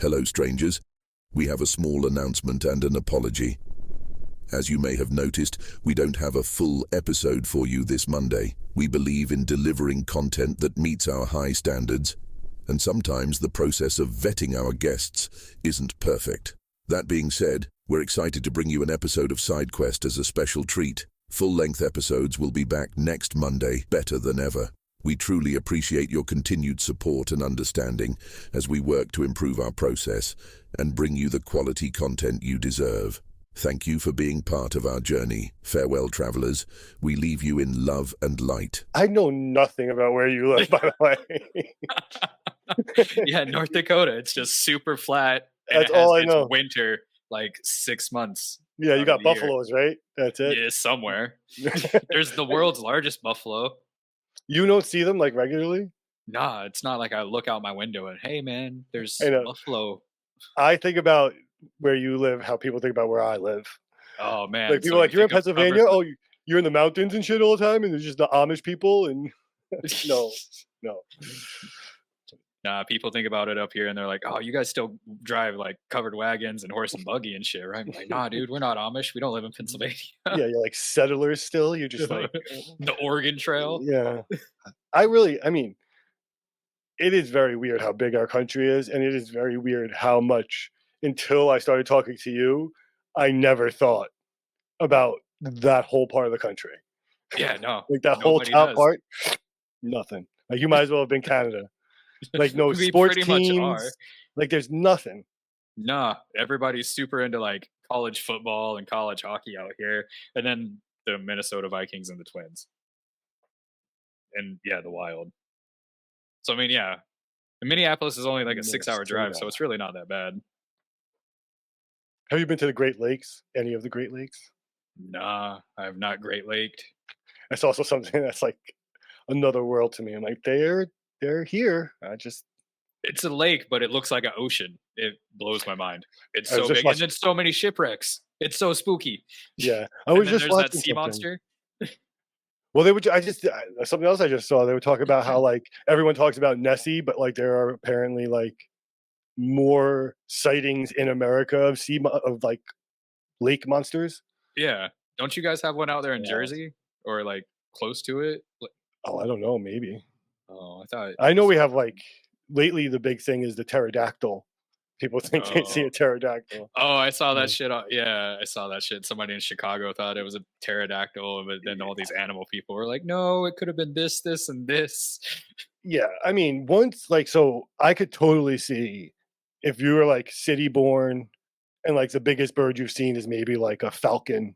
Hello, strangers. We have a small announcement and an apology. As you may have noticed, we don't have a full episode for you this Monday. We believe in delivering content that meets our high standards, and sometimes the process of vetting our guests isn't perfect. That being said, we're excited to bring you an episode of SideQuest as a special treat. Full-length episodes will be back next Monday, better than ever. We truly appreciate your continued support and understanding as we work to improve our process and bring you the quality content you deserve. Thank you for being part of our journey. Farewell, travelers. We leave you in love and light. I know nothing about where you live, by the way. Yeah, North Dakota. It's just super flat. And That's all I know. Winter, like 6 months. Yeah, you got buffaloes, right? That's it. Yeah, somewhere. There's the world's largest buffalo. You don't see them like regularly? Nah, it's not like I look out my window and, hey, man, there's buffalo. I think about where you live, how people think about where I live. Oh, man. Like people you're in Pennsylvania? Oh, you're in the mountains and shit all the time? And there's just the Amish people? And no. Nah, people think about it up here and they're like, oh, you guys still drive like covered wagons and horse and buggy and shit, right? I'm like, nah, dude, we're not Amish. We don't live in Pennsylvania. Yeah, you're like settlers still. You're just like the Oregon Trail. Yeah. I mean, it is very weird how big our country is, and it is very weird how much, until I started talking to you, I never thought about that whole part of the country. Yeah, no. Like that whole top part, nothing. Like you might as well have been Canada. Like no sports teams. Like there's nothing. Nah, everybody's super into like college football and college hockey out here, and then the Minnesota Vikings and the Twins, and yeah, the Wild. So I mean, yeah, Minneapolis is only like a 6-hour drive, so it's really not that bad. Have you been to the Great Lakes? Any of the Great Lakes? Nah, I have not Great Laked. That's also something that's like another world to me. I'm like, they're here. It's a lake, but it looks like an ocean. It blows my mind. It's so big, and there's so many shipwrecks. It's so spooky. Yeah, I was just watching that sea monster. Well, something else I just saw. They were talking about how like everyone talks about Nessie, but like there are apparently like more sightings in America of like lake monsters. Yeah, don't you guys have one out there in Jersey or like close to it? Oh, I don't know, maybe. Oh, I know we have like lately the big thing is the pterodactyl. People think they see a pterodactyl. Oh, I saw that shit. Yeah, I saw that shit. Somebody in Chicago thought it was a pterodactyl, but then all these animal people were like, no, it could have been this, this, and this. Yeah, I mean, so I could totally see if you were like city born and like the biggest bird you've seen is maybe like a falcon,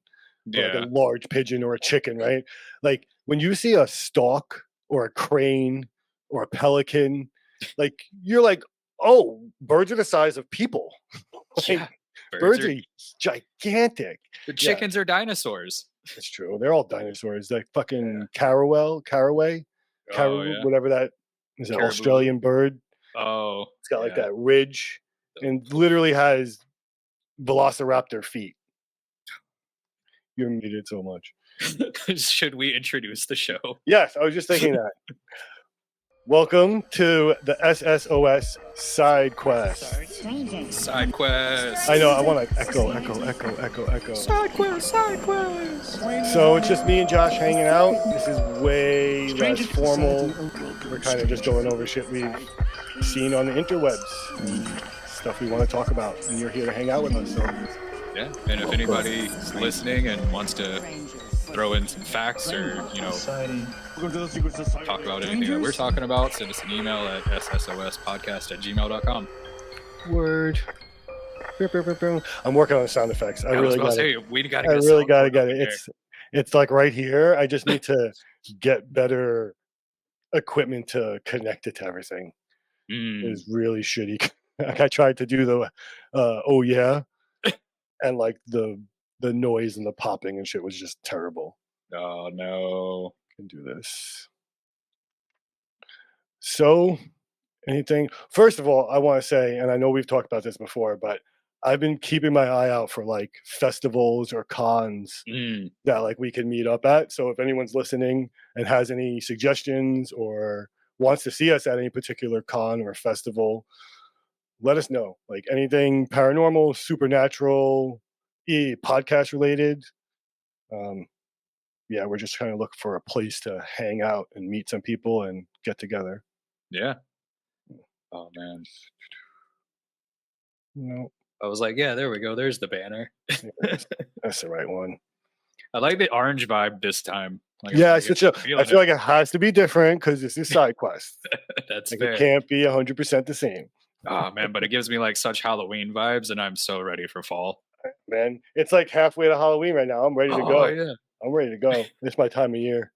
or like a large pigeon or a chicken, right? Like when you see a stork or a crane or a pelican, like you're like, oh, birds are the size of people. Like, birds are gigantic. The chickens are dinosaurs. That's true. They're all dinosaurs. Like fucking caraway, whatever that is, an Australian bird. Oh, it's got like that ridge and literally has velociraptor feet. You're muted so much. Should we introduce the show? Yes, I was just thinking that. Welcome to the SSOS SideQuest. SideQuest. I know, I want to echo. SideQuest. So it's just me and Josh hanging out. This is way less formal. We're kind of just going over shit we've seen on the interwebs. Stuff we want to talk about. And you're here to hang out with us. So. Yeah, and if anybody's listening and wants to throw in some facts or, talk about anything that we're talking about, send us an email at SSOSpodcast@gmail.com. Word. I'm working on the sound effects. I really got to get it. It's like right here. I just need to get better equipment to connect it to everything. It's really shitty. Like I tried to do the oh yeah, and like the noise and the popping and shit was just terrible. Oh no. Can do this. So anything, first of all, I want to say, and I know we've talked about this before, but I've been keeping my eye out for like festivals or cons that like we can meet up at. So if anyone's listening and has any suggestions or wants to see us at any particular con or festival, let us know. Like anything paranormal, supernatural, podcast related. Yeah, we're just trying to look for a place to hang out and meet some people and get together. Yeah. Oh man. No, I was like, yeah, there we go. There's the banner. that's the right one. I like the orange vibe this time. Like, Yeah, I I feel like it has to be different because this is side quest. That's like fair. it can't be 100% the same. Oh man, but it gives me like such Halloween vibes, and I'm so ready for fall. Man, it's like halfway to Halloween right now. I'm ready to go. Yeah. I'm ready to go. It's my time of year.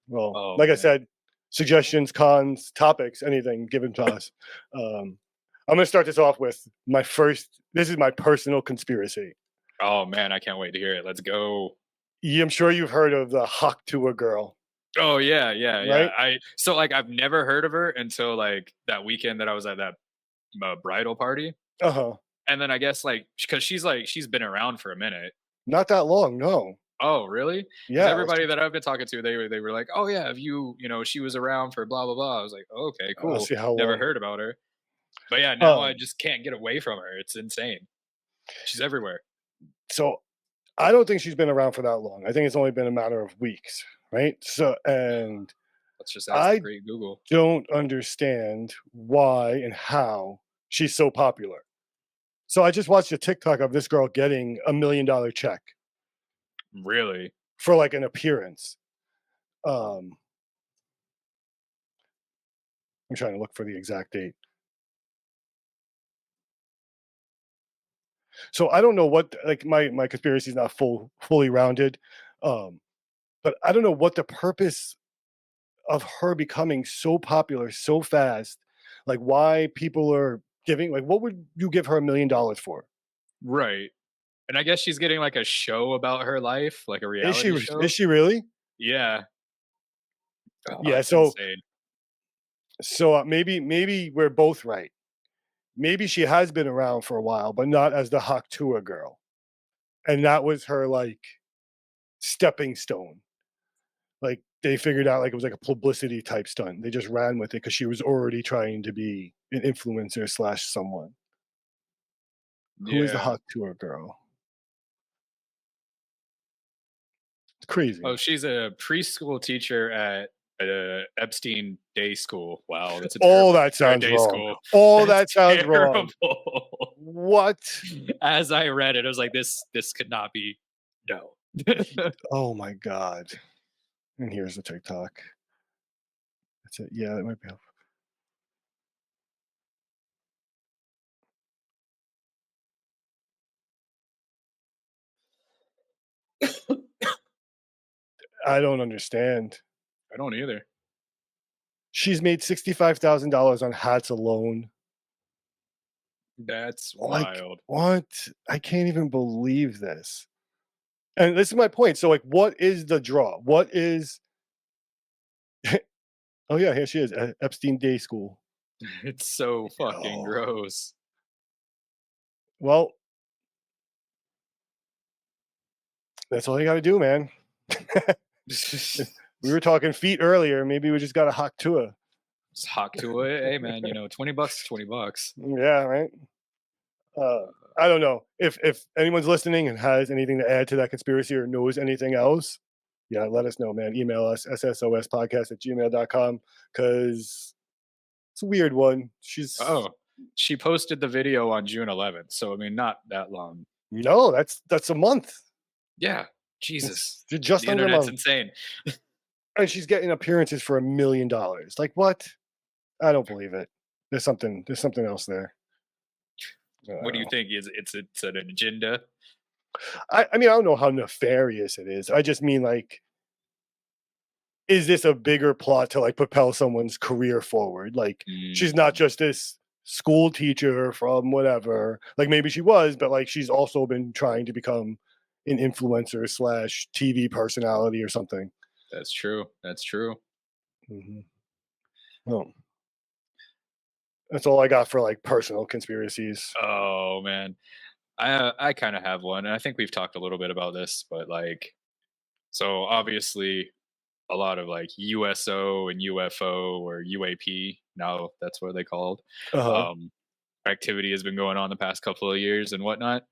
Like I said, suggestions, cons, topics, anything, give them to us. I'm going to start this off with this is my personal conspiracy. Oh man, I can't wait to hear it. Let's go. I'm sure you've heard of the Haktua girl. Oh yeah, yeah, right? yeah. I've never heard of her until like that weekend that I was at that bridal party. And then I guess like because she's been around for a minute. Not that long, no. Oh really? Yeah. Everybody that I've been talking to, they were like, oh yeah, if you know she was around for blah blah blah. I was like, oh, okay, cool. See how never long. heard about her. But yeah, now I just can't get away from her. It's insane. She's everywhere. So I don't think she's been around for that long. I think it's only been a matter of weeks, right? So, and let's just ask the great Google. Don't understand why and how she's so popular. So I just watched a TikTok of this girl getting $1 million check. Really? For like an appearance. I'm trying to look for the exact date. So I don't know what, like my conspiracy is not fully rounded, but I don't know what the purpose of her becoming so popular so fast, like why people are giving, like what would you give her $1 million for? Right. And I guess she's getting like a show about her life, like a reality show. Is she really? Yeah. Oh, yeah. So maybe we're both right. Maybe she has been around for a while, but not as the Haktua girl. And that was her like stepping stone. Like they figured out like it was like a publicity type stunt. They just ran with it because she was already trying to be an influencer / someone. Who is the Haktua girl? It's crazy. Oh, she's a preschool teacher at Epstein Day School. Wow, that's that sounds wrong. That sounds wrong. What? As I read it, I was like, this could not be. No. Oh my god. And here's the TikTok. That's it. Yeah, that might be helpful. I don't understand. I don't either. She's made $65,000 on hats alone. That's wild. What? I can't even believe this. And this is my point. So, like, what is the draw? What is? Oh yeah, here she is, Epstein Day School. It's so fucking gross. Well, that's all you got to do, man. We were talking feet earlier. Maybe we just got a Haktua. Just Haktua, hey man, $20, $20. Yeah, right. I don't know if anyone's listening and has anything to add to that conspiracy or knows anything else. Yeah, let us know, man. Email us SSOSpodcast@gmail.com because it's a weird one. She posted the video on June 11th, so I mean, not that long. No, that's a month. Yeah, Jesus, just the under internet's a month. Insane. And she's getting appearances for $1 million. Like what? I don't believe it. There's something else there. What do you think? It's an agenda? I mean, I don't know how nefarious it is. I just mean like, is this a bigger plot to like propel someone's career forward? Like she's not just this school teacher from whatever. Like maybe she was, but like she's also been trying to become an influencer / TV personality or something. That's true. Mm-hmm. Well, that's all I got for like personal conspiracies. Oh man, I kind of have one, and I think we've talked a little bit about this, but like, so obviously, a lot of like USO and UFO or UAP now that's what they called. Uh-huh. Activity has been going on the past couple of years and whatnot.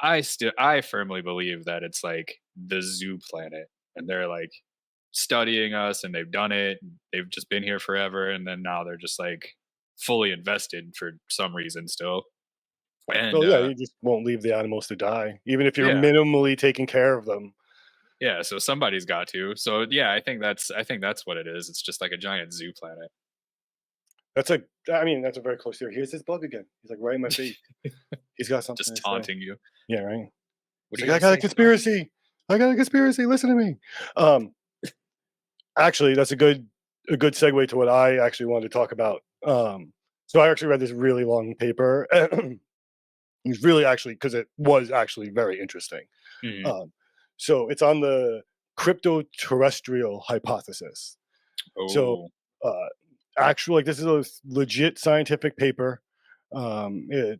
I firmly believe that it's like the zoo planet, and they're like studying us, and they've done it. They've just been here forever, and then now they're just like fully invested for some reason still. And Well, yeah, you just won't leave the animals to die, even if you're yeah, minimally taking care of them. yeah. So somebody's got to. So yeah, I think that's what it is. It's just like a giant zoo planet. That's a very close theory. Here's this bug again. He's like right in my face. He's got something Just to say. taunting you. Yeah, right. What He's do you like, I gotta got a say, son? conspiracy. I got a conspiracy. Listen to me. Actually, that's a good segue to what I actually wanted to talk about. So I actually read this really long paper. It's really actually because it was actually very interesting. Mhm. So it's on the crypto-terrestrial hypothesis. So Oh, uh, actually, like this is a legit scientific paper. Tim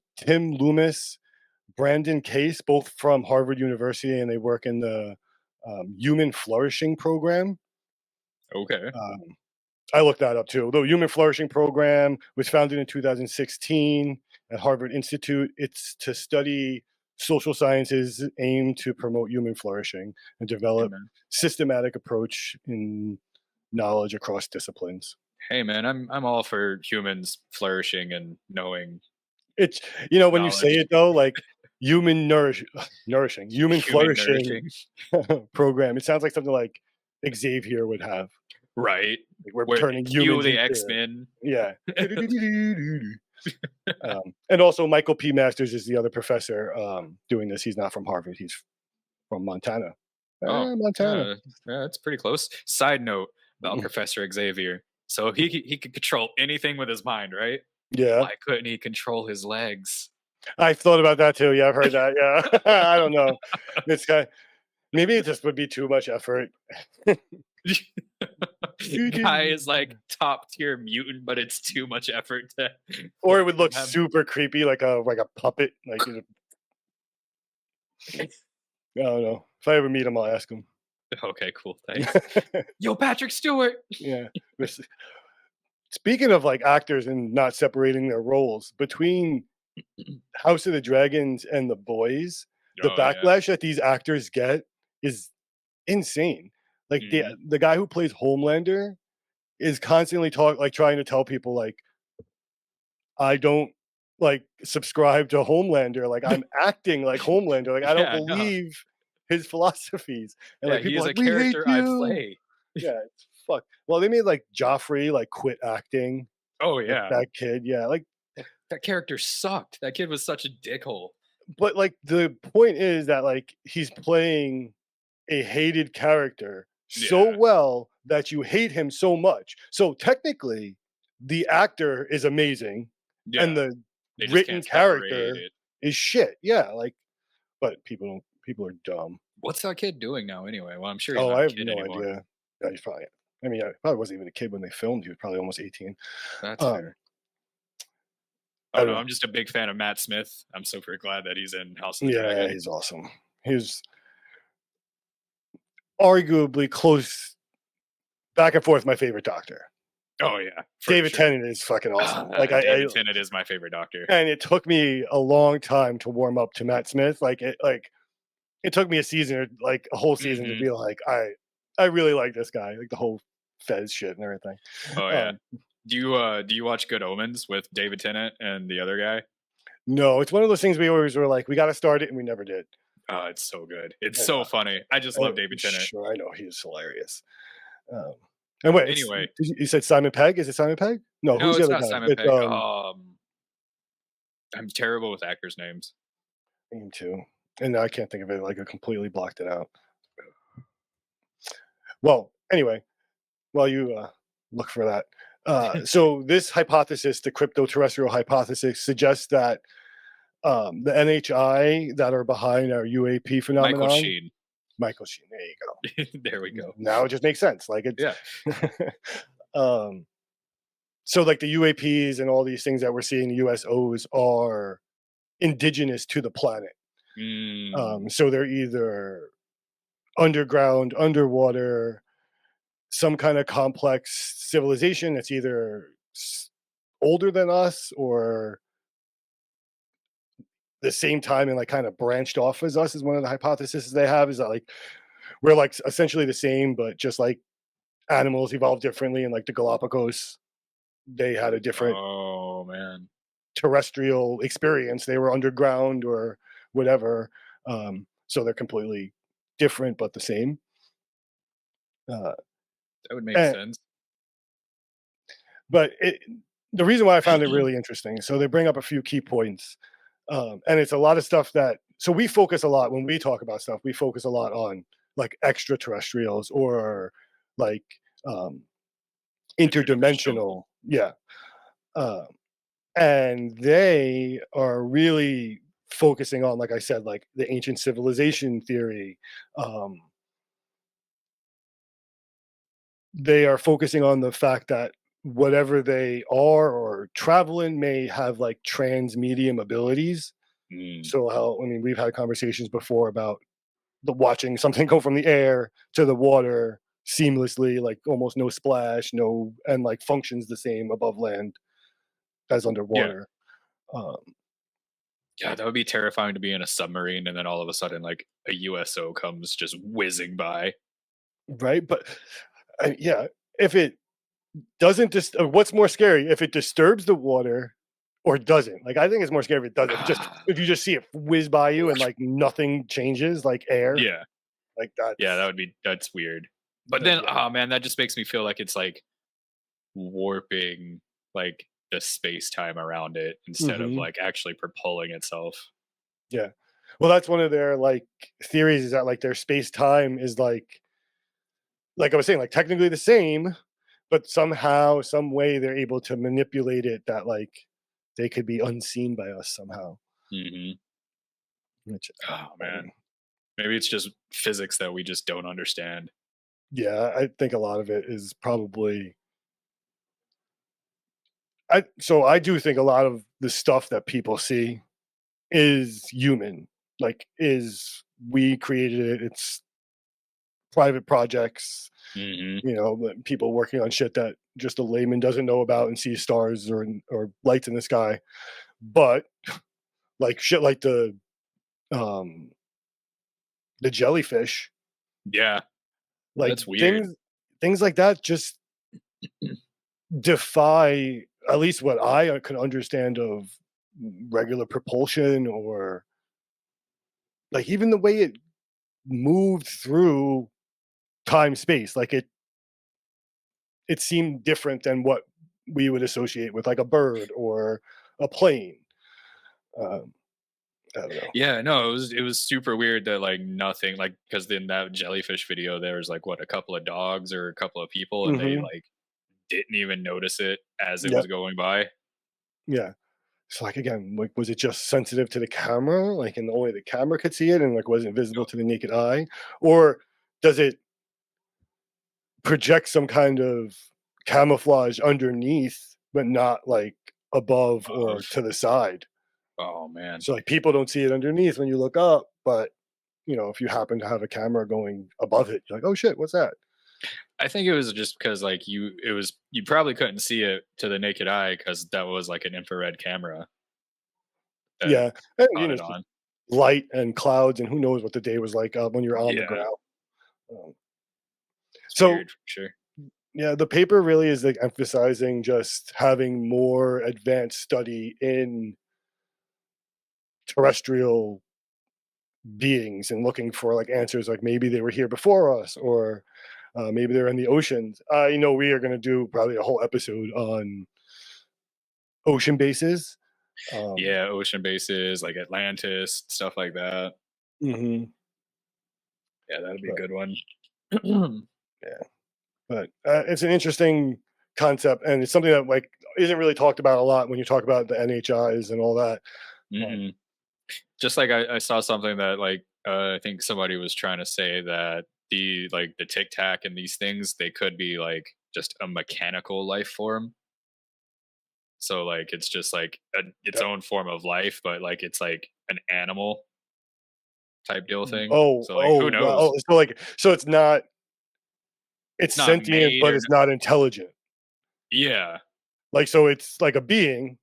Loomis, Brandon Case, both from Harvard University, and they work in the Human Flourishing Program. okay. Um, I looked that up too. The Human Flourishing Program was founded in 2016 at Harvard Institute. It's to study social sciences aimed to promote human flourishing and Hey develop man. systematic approach in knowledge across disciplines. Hey man, I'm all for humans flourishing and knowing It's when you say knowledge. it though, like nourishing, human Human flourishing nourishing. program. It sounds like something like Xavier would have. Right. Like we're Where turning cue humans the into X-Men. yeah. And also Michael P. Masters is the other professor doing this. He's not from Harvard. He's from Montana. Oh, Montana. yeah, that's pretty close. Side note about Professor Xavier. So he could control anything with his mind, right? Yeah, Why couldn't he control his legs? I thought about that too. Yeah, I've heard that. Yeah, I don't know. This guy, maybe it just would be too much effort. Guy is like top tier mutant, but it's too much effort to Or it would look have. super creepy, like a puppet. Like I don't know. If I ever meet him, I'll ask him. Okay, cool. Thanks. Yo, Patrick Stewart. Yeah. Speaking of like actors and not separating their roles between House of the Dragons and The Boys, the Oh yeah. backlash that these actors get is insane. Like Mhm. the guy who plays Homelander is constantly trying to tell people like I don't like subscribe to Homelander. Like I'm acting like Homelander. Like I don't Yeah, no. believe his philosophies. And Yeah, like he people is are a like we hate character I you. play. Yeah, it's fuck. Well, they made like Joffrey like quit acting. Oh Like yeah. that kid. Yeah, like That character sucked. That kid was such a dickhole. but like the point is that like he's playing a hated character so Yeah. well that you hate him so much. So technically, the actor is amazing, and Yeah. the They just written can't separate character it. is shit. Yeah, like, but people are dumb. What's that kid doing now anyway? Well, I'm sure he's Oh, not I a have kid no anymore. idea. Yeah, he's probably. I mean, I probably wasn't even a kid when they filmed. He was probably almost 18. That's Um, fair. I Oh don't no, know. I'm just a big fan of Matt Smith. I'm super glad that he's in House of the Yeah, Dragon. he's awesome. He's arguably close back and forth my favorite Doctor. Oh yeah, for David sure. Tennant is fucking awesome. Like I David Tennant is my favorite Doctor. and it took me a long time to warm up to Matt Smith. It took me a season or like a whole season to Hmm. be like, I really like this guy, like the whole Fez shit and everything. Oh yeah. Do you watch Good Omens with David Tennant and the other guy? No, it's one of those things we always were like, we got to start it, and we never did. Oh, it's so good. It's And, so funny. I just love David Tennant. sure, I know he's hilarious. And wait, Anyway, you said Simon Pegg? Is it Simon Pegg? No, no, who's the it's other not guy? Simon It's Pegg. I'm terrible with actors' names. me too. And I can't think of it. Like I completely blocked it out. Well, anyway, while you look for that. So this hypothesis, the crypto-terrestrial hypothesis, suggests that the NHI that are behind our UAP phenomenon. Michael Sheen. Michael Sheen. There you go. There we go. Now it just makes sense. Like it's Yeah. so like the UAPs and all these things that we're seeing, the USOs are indigenous to the planet. Mm, So they're either underground, underwater, some kind of complex civilization that's either older than us or the same time and like kind of branched off as us is one of the hypotheses they have, is that like we're like essentially the same, but just like animals evolved differently, and like the Galapagos, they had a different Oh man. terrestrial experience. They were underground or whatever. So they're completely different but the same. Uh, That would make and, sense. but the reason why I found it really interesting, so they bring up a few key points, and it's a lot of stuff that, so we focus a lot when we talk about stuff. We focus a lot on like extraterrestrials or like um, Interdimensional. interdimensional, yeah. Uh, and they are really focusing on, like I said, like the ancient civilization theory. Um, they are focusing on the fact that whatever they are or travel in may have like transmedium abilities. Mm. So how, I mean, we've had conversations before about the watching something go from the air to the water seamlessly, like almost no splash, no, and like functions the same above land as Yeah. underwater. Um, Yeah, that would be terrifying to be in a submarine and then all of a sudden like a USO comes just whizzing by. right, but yeah, if it doesn't just, what's more scary, if it disturbs the water or doesn't? Like, I think it's more scary if it does. If it just, if you just see it whiz by you and like nothing changes, like air, Yeah. like Yeah, that's that's weird. But that, then yeah. oh man, that just makes me feel like it's like warping like the space time around it instead of Hmm. like actually propelling itself. Yeah. Well, that's one of their like theories, is that like their space time is like I was saying, like technically the same, but somehow, some way, they're able to manipulate it that like they could be unseen by us somehow. Hmm. Which, Oh I man, mean, maybe it's just physics that we just don't understand. yeah, I think a lot of it is probably. I do think a lot of the stuff that people see is human. Like, is we created it? It's private projects, Hmm. but people working on shit that just a layman doesn't know about and sees stars or lights in the sky. But like shit, like um the jellyfish, Yeah, like that's weird. things like that just defy at least what I could understand of regular propulsion, or like even the way it moved through time space. Like it seemed different than what we would associate with like a bird or a plane. Um, I don't know. Yeah, no, it was super weird that like nothing like because in that jellyfish video there was like what a couple of dogs or a couple of people and they Hmm. like didn't even notice it as it was Yep. going by. Yeah. So like again, like was it just sensitive to the camera, like and only the camera could see it, and like wasn't visible to the naked eye, or does it project some kind of camouflage underneath, but not like above Of or to the side? oh man. So like people don't see it underneath when you look up, but if you happen to have a camera going above it, you're like, oh shit, what's that? I think it was just because like you probably couldn't see it to the naked eye because that was like an infrared camera that Yeah, and caught it it's just on. light and clouds, and who knows what the day was like when you're on the Yeah, ground. Um, it's so weird for sure. yeah, the paper really is like emphasizing just having more advanced study in terrestrial beings and looking for like answers, like maybe they were here before us, or maybe they're in the oceans. We are going to do probably a whole episode on ocean bases. um, Yeah, ocean bases like Atlantis, stuff like that. mhm, Yeah, that'd be a but good one. yeah, but it's an interesting concept, and it's something that like isn't really talked about a lot when you talk about the NHIs and all that. um, Hmm. Just like I saw something that like I think somebody was trying to say that the tic tac and these things they could be like just a mechanical life form. So like it's just like its yeah. own form of life, but like it's like an animal type deal thing. Oh, So like oh, who wow. knows? Oh, so like, so it's It's not sentient, made but or it's not intelligent. yeah, Like, so it's like a being,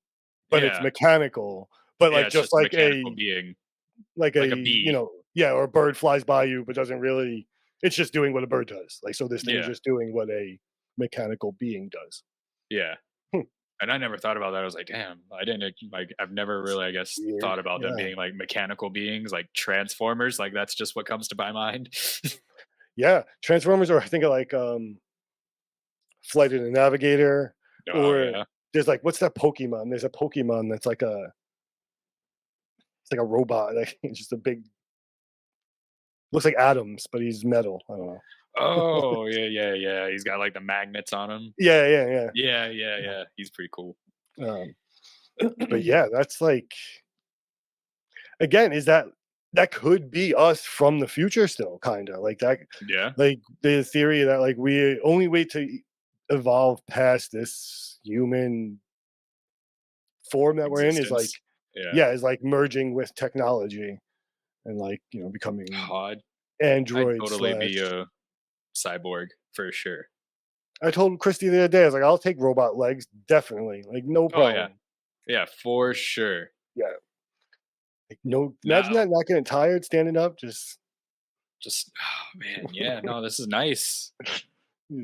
but it's Yeah. mechanical. But Yeah, like it's just just a like mechanical being, a like a bee. or a bird flies by you but doesn't really, it's just doing what a bird does. Like, so this thing is Yeah, just doing what a mechanical being does. yeah. Hmm, And I never thought about that. I was like, damn, I didn't like. I've never really, I guess, weird. thought about them Yeah. being like mechanical beings, like Transformers. Like that's just what comes to my mind. Yeah. Transformers are, I think, like Flight of the Navigator, Oh or yeah. there's like, what's that Pokemon? There's a Pokemon that's like it's like a robot. Like, it's just a big, looks like atoms, but he's metal. I don't know. Oh yeah, yeah, yeah. He's got like the magnets on him. Yeah, yeah, Yeah, yeah, yeah. He's pretty cool. yeah. But yeah, that's like, again, is that could be us from the future still, kind of like that. Yeah. Like the theory that like we only way to evolve past this human form that we're in is like, Existence. Yeah. yeah, is like merging with technology and like, becoming Oh, I'd android totally slash. be a cyborg for sure. I told Christy the other day, I was like, I'll take robot legs, definitely, like no Oh yeah, problem. yeah, for sure. Yeah, like no. Imagine Now, that, not getting tired standing up, just oh man, yeah. No, this is nice.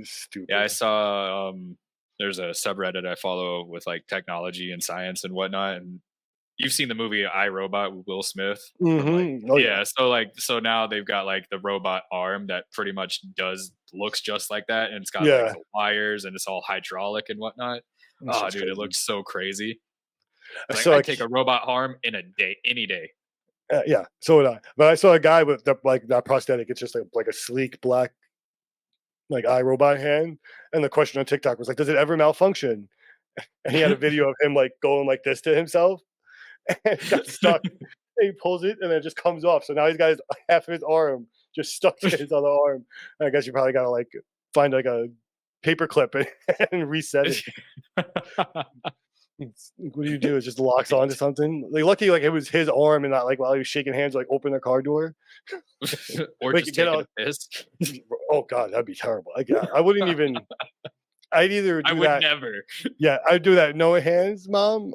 stupid. Yeah, I saw there's a subreddit I follow with like technology and science and whatnot, and you've seen the movie I, Robot with Will Smith from like Oh yeah, so now they've got like the robot arm that pretty much looks just like that, and it's got like yeah. the wires and it's all hydraulic and whatnot. That Oh shit's dude, it crazy. looks so crazy. I Like saw I'd take a robot arm in a day, any day. yeah, so would I. But I saw a guy with like that prosthetic. It's just like a sleek black like iRobot hand. And the question on TikTok was like, "Does it ever malfunction?" And he had a video of him like going like this to himself, and it got stuck. And he pulls it, and then it just comes off. So now he's got half of his arm just stuck to his other arm. And I guess you probably gotta like find like a paper clip and reset it. What do you do? It just locks onto something. Like, lucky, like it was his arm and not like while he was shaking hands, like open the car door. Or Like, just get taking out. a piss. Oh god, that'd be terrible. I wouldn't even. I'd either I do would that. never. Yeah, I'd do that no hands, mom,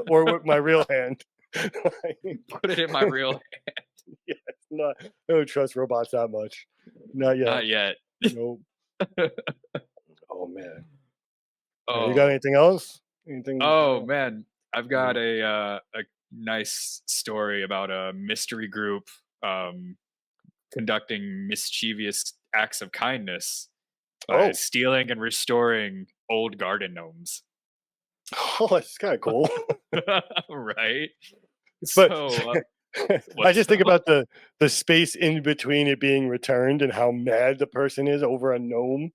or with my real hand. Put it in my real hand. Yeah, not. I don't trust robots that much. Not yet. Not yet. Nope. Oh man. You got Oh. anything else? Anything? Oh man. I've got a nice story about a mystery group conducting mischievous acts of kindness by Oh, stealing and restoring old garden gnomes. oh, that's kind of cool. Right? But So, I what's just think up? about the space in between it being returned and how mad the person is over a gnome.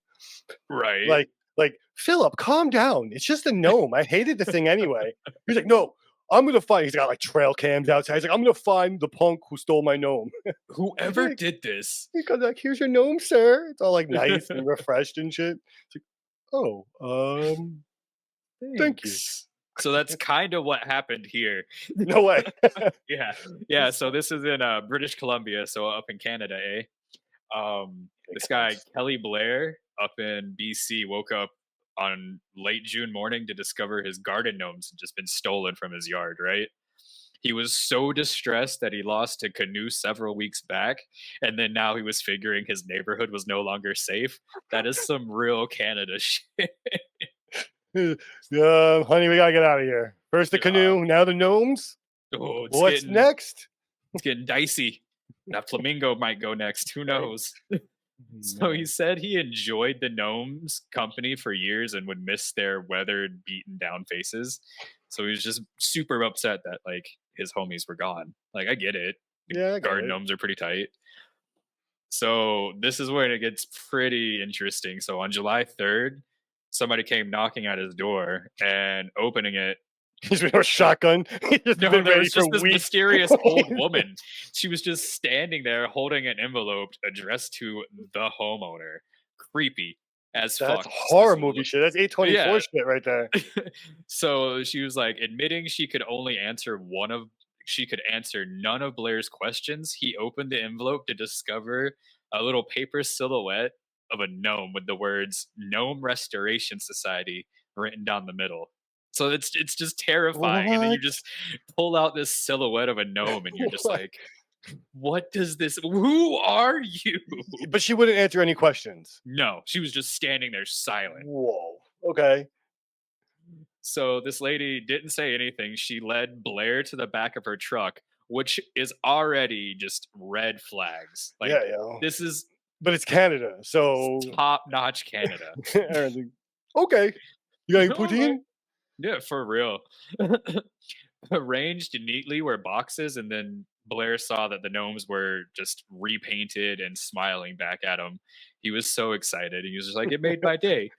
Right. Like Philip, calm down. It's just a gnome. I hated the thing anyway. He's like, no, I'm gonna find. He's got like trail cams outside. He's like, I'm gonna find the punk who stole my gnome. Whoever did this. He goes like, here's your gnome, sir. It's all like nice and refreshed and shit. It's like, oh, thank you. Thanks. So that's kind of what happened here. No way. Yeah. Yeah. So this is in British Columbia, so up in Canada, eh? This guy, Kelly Blair, up in BC, woke up on late June morning to discover his garden gnomes had just been stolen from his yard, right? He was so distressed that he lost a canoe several weeks back, and then now he was figuring his neighborhood was no longer safe. That is some real Canada shit. Honey, we gotta get out of here. First the canoe, now the gnomes. Oh, What's next? It's getting dicey. That flamingo might go next. Who knows? So he said he enjoyed the gnomes' company for years and would miss their weathered, beaten down faces. So he was just super upset that like his homies were gone. Like I get it. Yeah, I get Garden it. gnomes are pretty tight. So this is where it gets pretty interesting. So on July 3rd, somebody came knocking at his door and opening it. He's been a shotgun. He's just No, been there ready was for just this weeks. mysterious old woman. She was just standing there holding an envelope addressed to the homeowner. Creepy as fuck. That's horror movie shit. That's A24 Yeah. shit right there. So she was like admitting she could answer none of Blair's questions. He opened the envelope to discover a little paper silhouette of a gnome with the words Gnome Restoration Society written down the middle. So it's just terrifying. And then you What? just pull out this silhouette of a gnome and you're just like, what does this who are you? But she wouldn't answer any questions. No, she was just standing there silent. Whoa. Okay. So this lady didn't say anything. She led Blair to the back of her truck, which is already just red flags. Like, yeah, yeah. this is But it's Canada, so top-notch Canada. Aaron's like, okay. You got any All right. poutine? Yeah, for real. Arranged neatly were boxes, and then Blair saw that the gnomes were just repainted and smiling back at him. He was so excited. He was just like, it made my day.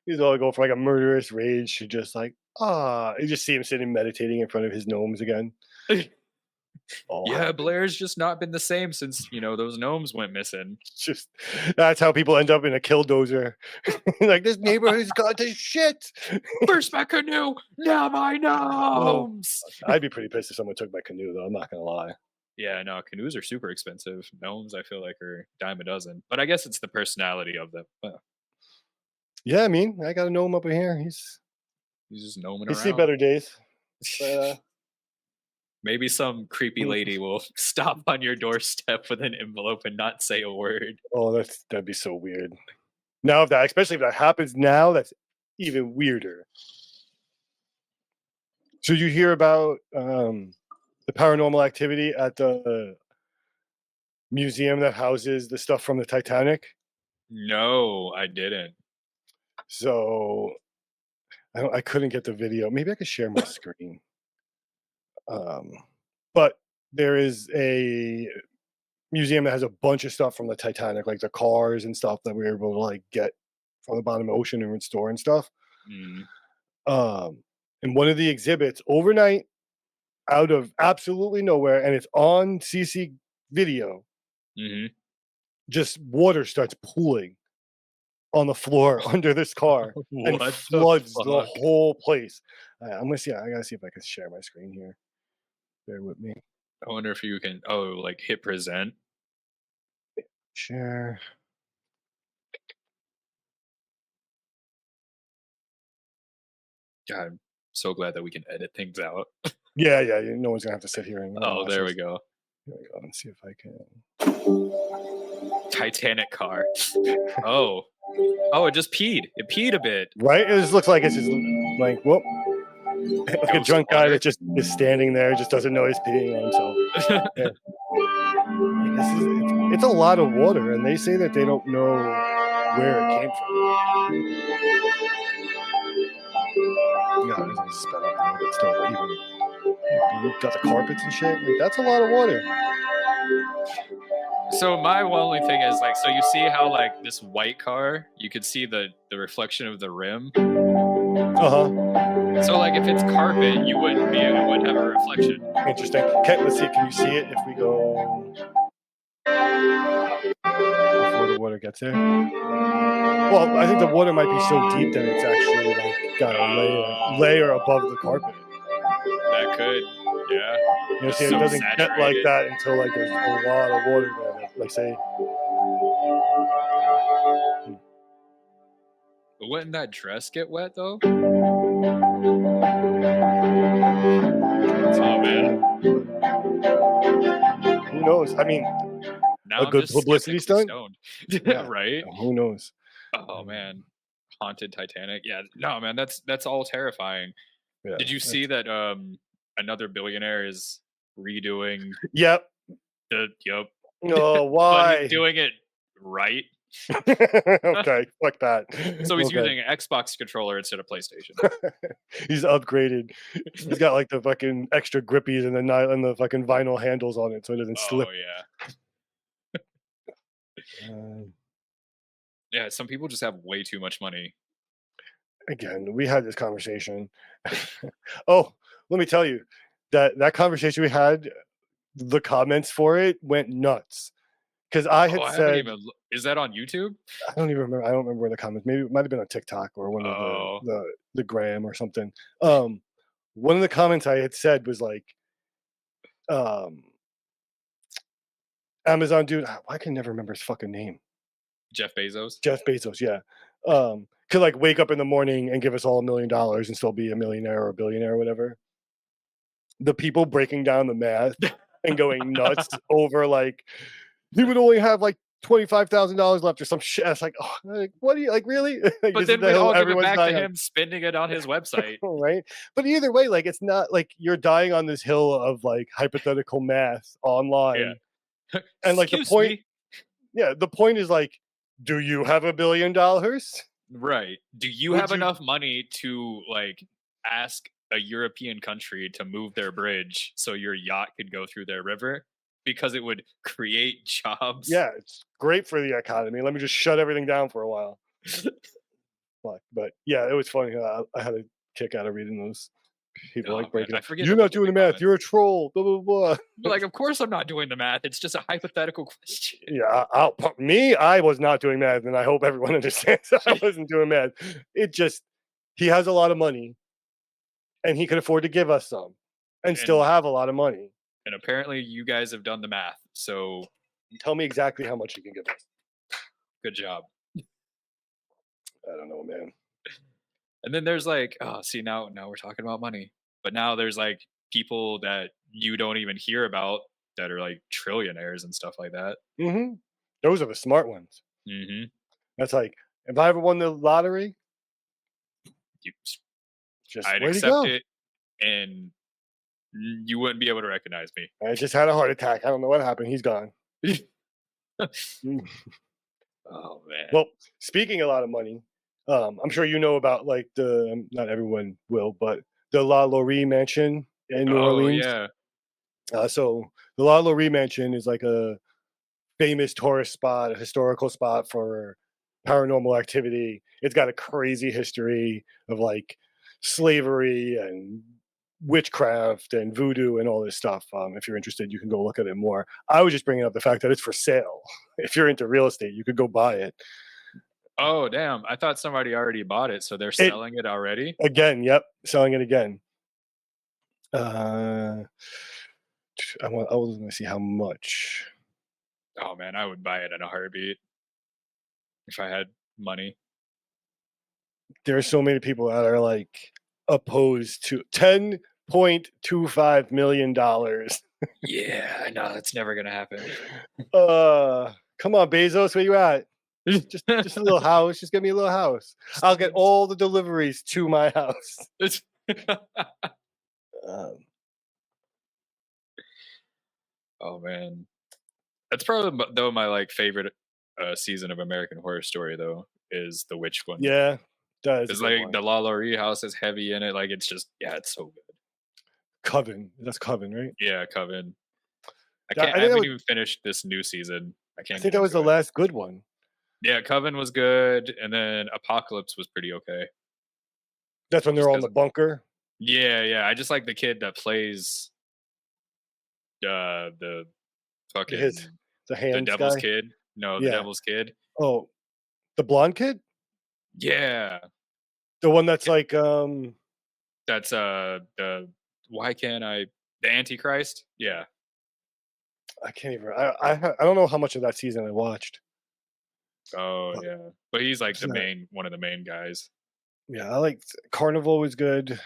He's all going for like a murderous rage to just like, you just see him sitting meditating in front of his gnomes again. All Yeah, happy. Blair's just not been the same since, those gnomes went missing. Just that's how people end up in a killdozer. Like, this neighborhood's got to shit. Where's my canoe? Now my gnomes. I'd be pretty pissed if someone took my canoe, though. I'm not gonna lie. Yeah, no, canoes are super expensive. Gnomes, I feel like, are dime a dozen. But I guess it's the personality of them. Yeah, I mean, I got a gnome up in here. He's just gnoming he's around. seen better days. But, maybe some creepy lady will stop on your doorstep with an envelope and not say a word. oh, that'd be so weird. Now, especially if that happens now, that's even weirder. So you hear about the paranormal activity at the museum that houses the stuff from the Titanic? No, I didn't. So I couldn't get the video. Maybe I could share my screen. But there is a museum that has a bunch of stuff from the Titanic, like the cars and stuff that we were able to like get from the bottom of the ocean and restore and stuff. And one of the exhibits overnight, out of absolutely nowhere, and it's on CC video, just water starts pooling on the floor under this car and floods the whole place. I'm gonna see. I gotta see if I can share my screen here. Bear with me. I wonder if you can like hit present. Share. God, I'm so glad that we can edit things out. Yeah. No one's gonna have to sit here and. Oh, there we go. Here we go. Let's see if I can. Titanic car. Oh, it just peed. It peed a bit. Right? It just looks like it's just like, whoop. Like a drunk guy that just is standing there, just doesn't know he's peeing on himself. Yeah. It's a lot of water, and they say that they don't know where it came from. Yeah, I'm gonna sped up a little bit still, but even you've got the carpets and shit. Like, that's a lot of water. So my only thing is like, so you see how like this white car, you could see the reflection of the rim. So like if it's carpet, it wouldn't have a reflection. Interesting. Okay, let's see. Can you see it if we go before the water gets there? Well, I think the water might be so deep that it's actually like got a layer above the carpet. That could, yeah. You know, see, it doesn't get like that until like there's a lot of water there. Like say. But wouldn't that dress get wet though? Oh man. Who knows? I mean, now a good publicity stunt. Yeah, right? Who knows? Oh man. Haunted Titanic. Yeah. No, man, that's all terrifying. Yeah, did you see that another billionaire is redoing Yep. Yep. Oh, why? But he's doing it right. Okay, fuck that. So he's using an Xbox controller instead of PlayStation. He's upgraded. He's got like the fucking extra grippies and the fucking vinyl handles on it so it doesn't slip. Oh yeah. Yeah, some people just have way too much money. Again, we had this conversation. Oh, let me tell you that conversation we had, the comments for it went nuts. Because I had said, is that on YouTube? I don't even remember. I don't remember where the comments. Maybe it might have been on TikTok or one of the gram or something. One of the comments I had said was like, Amazon dude. Why can I never remember his fucking name? Jeff Bezos. Jeff Bezos, yeah. could like wake up in the morning and give us all $1 million and still be a millionaire or a billionaire or whatever. The people breaking down the math and going nuts over like he would only have like $25,000 left or some shit. It's like, oh, like, what do you like? Really? Like, But then we all give it back to him spending it on his website, right? But either way, like it's not like you're dying on this hill of like hypothetical math online, and like the point, the point is like, do you have $1 billion? Right? Do you have enough money to like ask a European country to move their bridge so your yacht could go through their river? Because it would create jobs. Yeah, it's great for the economy. Let me just shut everything down for a while. But yeah, it was funny. I had a kick out of reading those people like breaking. I forget. You're not doing the math. You're a troll. Blah blah blah. Like, of course I'm not doing the math. It's just a hypothetical question. Yeah, I was not doing math, and I hope everyone understands I wasn't doing math. It just he has a lot of money, and he could afford to give us some, and still have a lot of money. And apparently you guys have done the math. So tell me exactly how much you can give us. Good job. I don't know, man. And then there's like, oh, see, now we're talking about money. But now there's like people that you don't even hear about that are like trillionaires and stuff like that. Mm-hmm. Those are the smart ones. Mm-hmm. That's like, if I ever won the lottery, I'd accept it, and you wouldn't be able to recognize me. I just had a heart attack. I don't know what happened. He's gone. Oh man. Well, speaking a lot of money, I'm sure you know about like the not everyone will, but the La Laurie Mansion in New Orleans. Yeah. So the La Laurie Mansion is like a famous tourist spot, a historical spot for paranormal activity. It's got a crazy history of like slavery and witchcraft and voodoo and all this stuff. If you're interested, you can go look at it more. I was just bringing up the fact that it's for sale. If you're into real estate, you could go buy it. Oh, damn. I thought somebody already bought it, so they're selling it already? Again, yep. Selling it again. I was going to see how much. Oh, man, I would buy it in a heartbeat if I had money. There are so many people that are like opposed to $10.25 million. Yeah, I know. That's never going to happen. Come on, Bezos, where you at? Just a little house. Just give me a little house. I'll get all the deliveries to my house. Oh man, that's probably though my like favorite season of American Horror Story though is the witch one. Yeah, it's like the La Laurie house is heavy in it. Like it's just it's so good. Coven, that's Coven, right? Yeah, Coven. I haven't even finished this new season. I think that was the last good one. Yeah, Coven was good, and then Apocalypse was pretty okay. That's when they're all in the bunker. Yeah. I just like the kid that plays the fucking the devil's guy? kid. No, the devil's kid. Oh, the blonde kid? Yeah. The one that's like that's the Antichrist? Yeah. I can't even I don't know how much of that season I watched. Oh yeah. But he's like one of the main guys. Yeah, I like Carnival was good.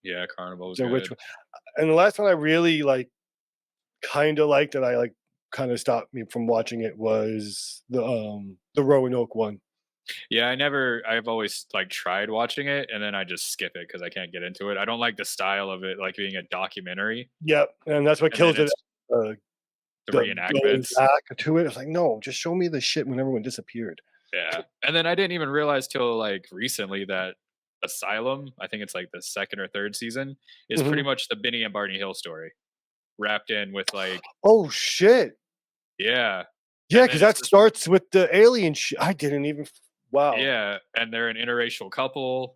Yeah, Carnival was good. And the last one I really like kind of liked that I like kind of stopped me from watching it was the Roanoke one. Yeah, I've always like tried watching it and then I just skip it because I can't get into it. I don't like the style of it, like being a documentary. Yep, and that's what kills it. The reenactments back to it. It's like, no, just show me the shit when everyone disappeared. Yeah, and then I didn't even realize till like recently that Asylum, I think it's like the second or third season, is pretty much the Benny and Barney Hill story, wrapped in with like. Oh shit! Yeah. Yeah, because that starts with the alien shit. I didn't even. Wow. Yeah, and they're an interracial couple.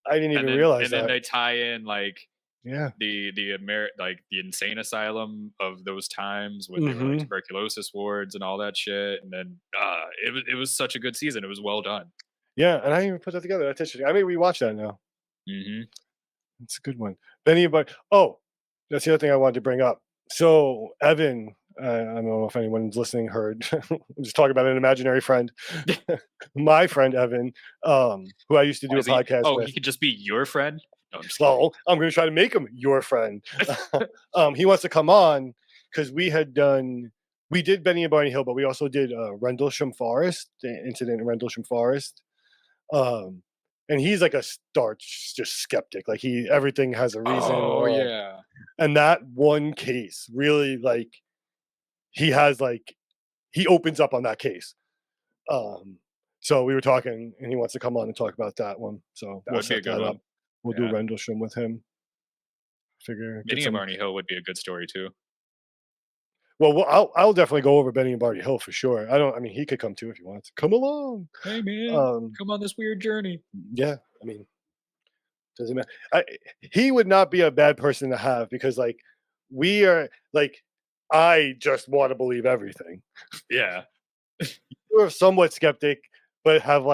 I didn't even realize that. And then they tie in like. Yeah, the insane asylum of those times with like tuberculosis wards and all that shit, and then it was such a good season. It was well done. Yeah, and I didn't even put that together. That's interesting. I mean, we watch that now. It's a good one. Benny, but that's the other thing I wanted to bring up. So Evan, I don't know if anyone's listening heard. I'm just talking about an imaginary friend. My friend Evan, who I used to do a podcast with. He could just be your friend? No, I'm just Well, I'm going to try to make him your friend. He wants to come on because we did Benny and Barney Hill, but we also did Rendlesham Forest, the incident in Rendlesham Forest. And he's like a starch just skeptic. Like everything has a reason. Oh yeah. And that one case really he opens up on that case. So we were talking, and he wants to come on and talk about that one. So That we'll would be a set good that one. up. We'll do Rendlesham with him. Benny and Barney Hill would be a good story too. Well, I'll definitely go over Benny and Barney Hill for sure. I mean, he could come too if he wants. Come along. Hey man, come on this weird journey. Yeah, I mean, doesn't matter. He would not be a bad person to have because we are I just want to believe everything. Yeah. You're somewhat skeptic, but have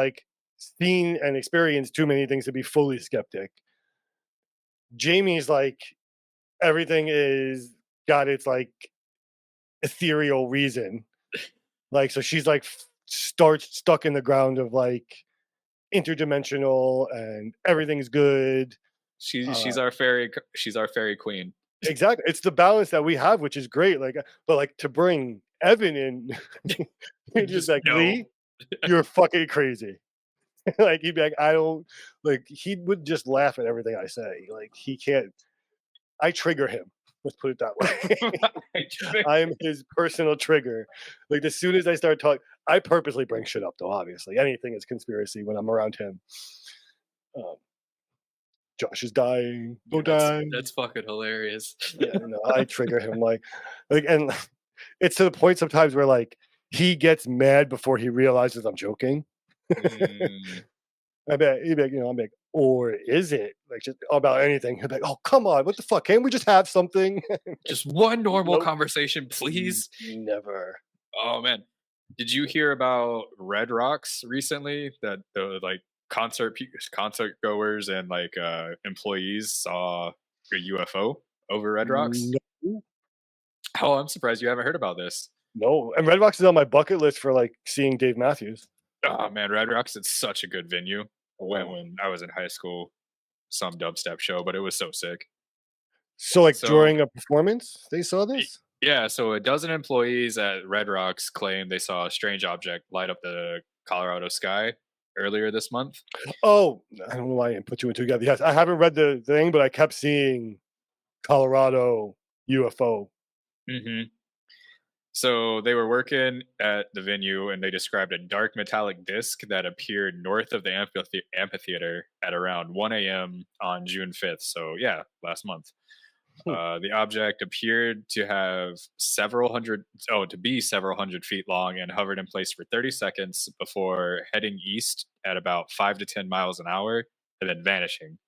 seen and experienced too many things to be fully skeptic. Jamie's everything is got its ethereal reason. So she's stuck in the ground of interdimensional and everything's good. She's our fairy queen. Exactly. It's the balance that we have, which is great. But to bring Evan in, you're just no. Lee, you're fucking crazy. He'd be I don't he would just laugh at everything I say. He can't. I trigger him. Let's put it that way. I am his personal trigger. As soon as I start talking, I purposely bring shit up though. Obviously, anything is conspiracy when I'm around him. Josh is dying. That's fucking hilarious. Yeah, I trigger him and it's to the point sometimes where he gets mad before he realizes I'm joking. I bet he'd be I'm or is it just about anything? He'd be oh come on, what the fuck? Can't we just have something? Just one normal conversation, please. Never. Oh man, did you hear about Red Rocks recently? That the concert goers and employees saw a UFO over Red Rocks? No. Oh, I'm surprised you haven't heard about this. No, and Red Rocks is on my bucket list for seeing Dave Matthews. Oh man, Red Rocks, it's such a good venue. I went when I was in high school, some dubstep show, but it was so sick. So during a performance, they saw this? Yeah, so a dozen employees at Red Rocks claim they saw a strange object light up the Colorado sky earlier this month. Oh, I don't know why I didn't put two and two together. Yes, I haven't read the thing, but I kept seeing Colorado UFO. Mm-hmm. So they were working at the venue and they described a dark metallic disc that appeared north of the amphitheater at around 1 a.m. on June 5th. So yeah, last month. The object appeared to be several hundred feet long and hovered in place for 30 seconds before heading east at about 5 to 10 miles an hour and then vanishing.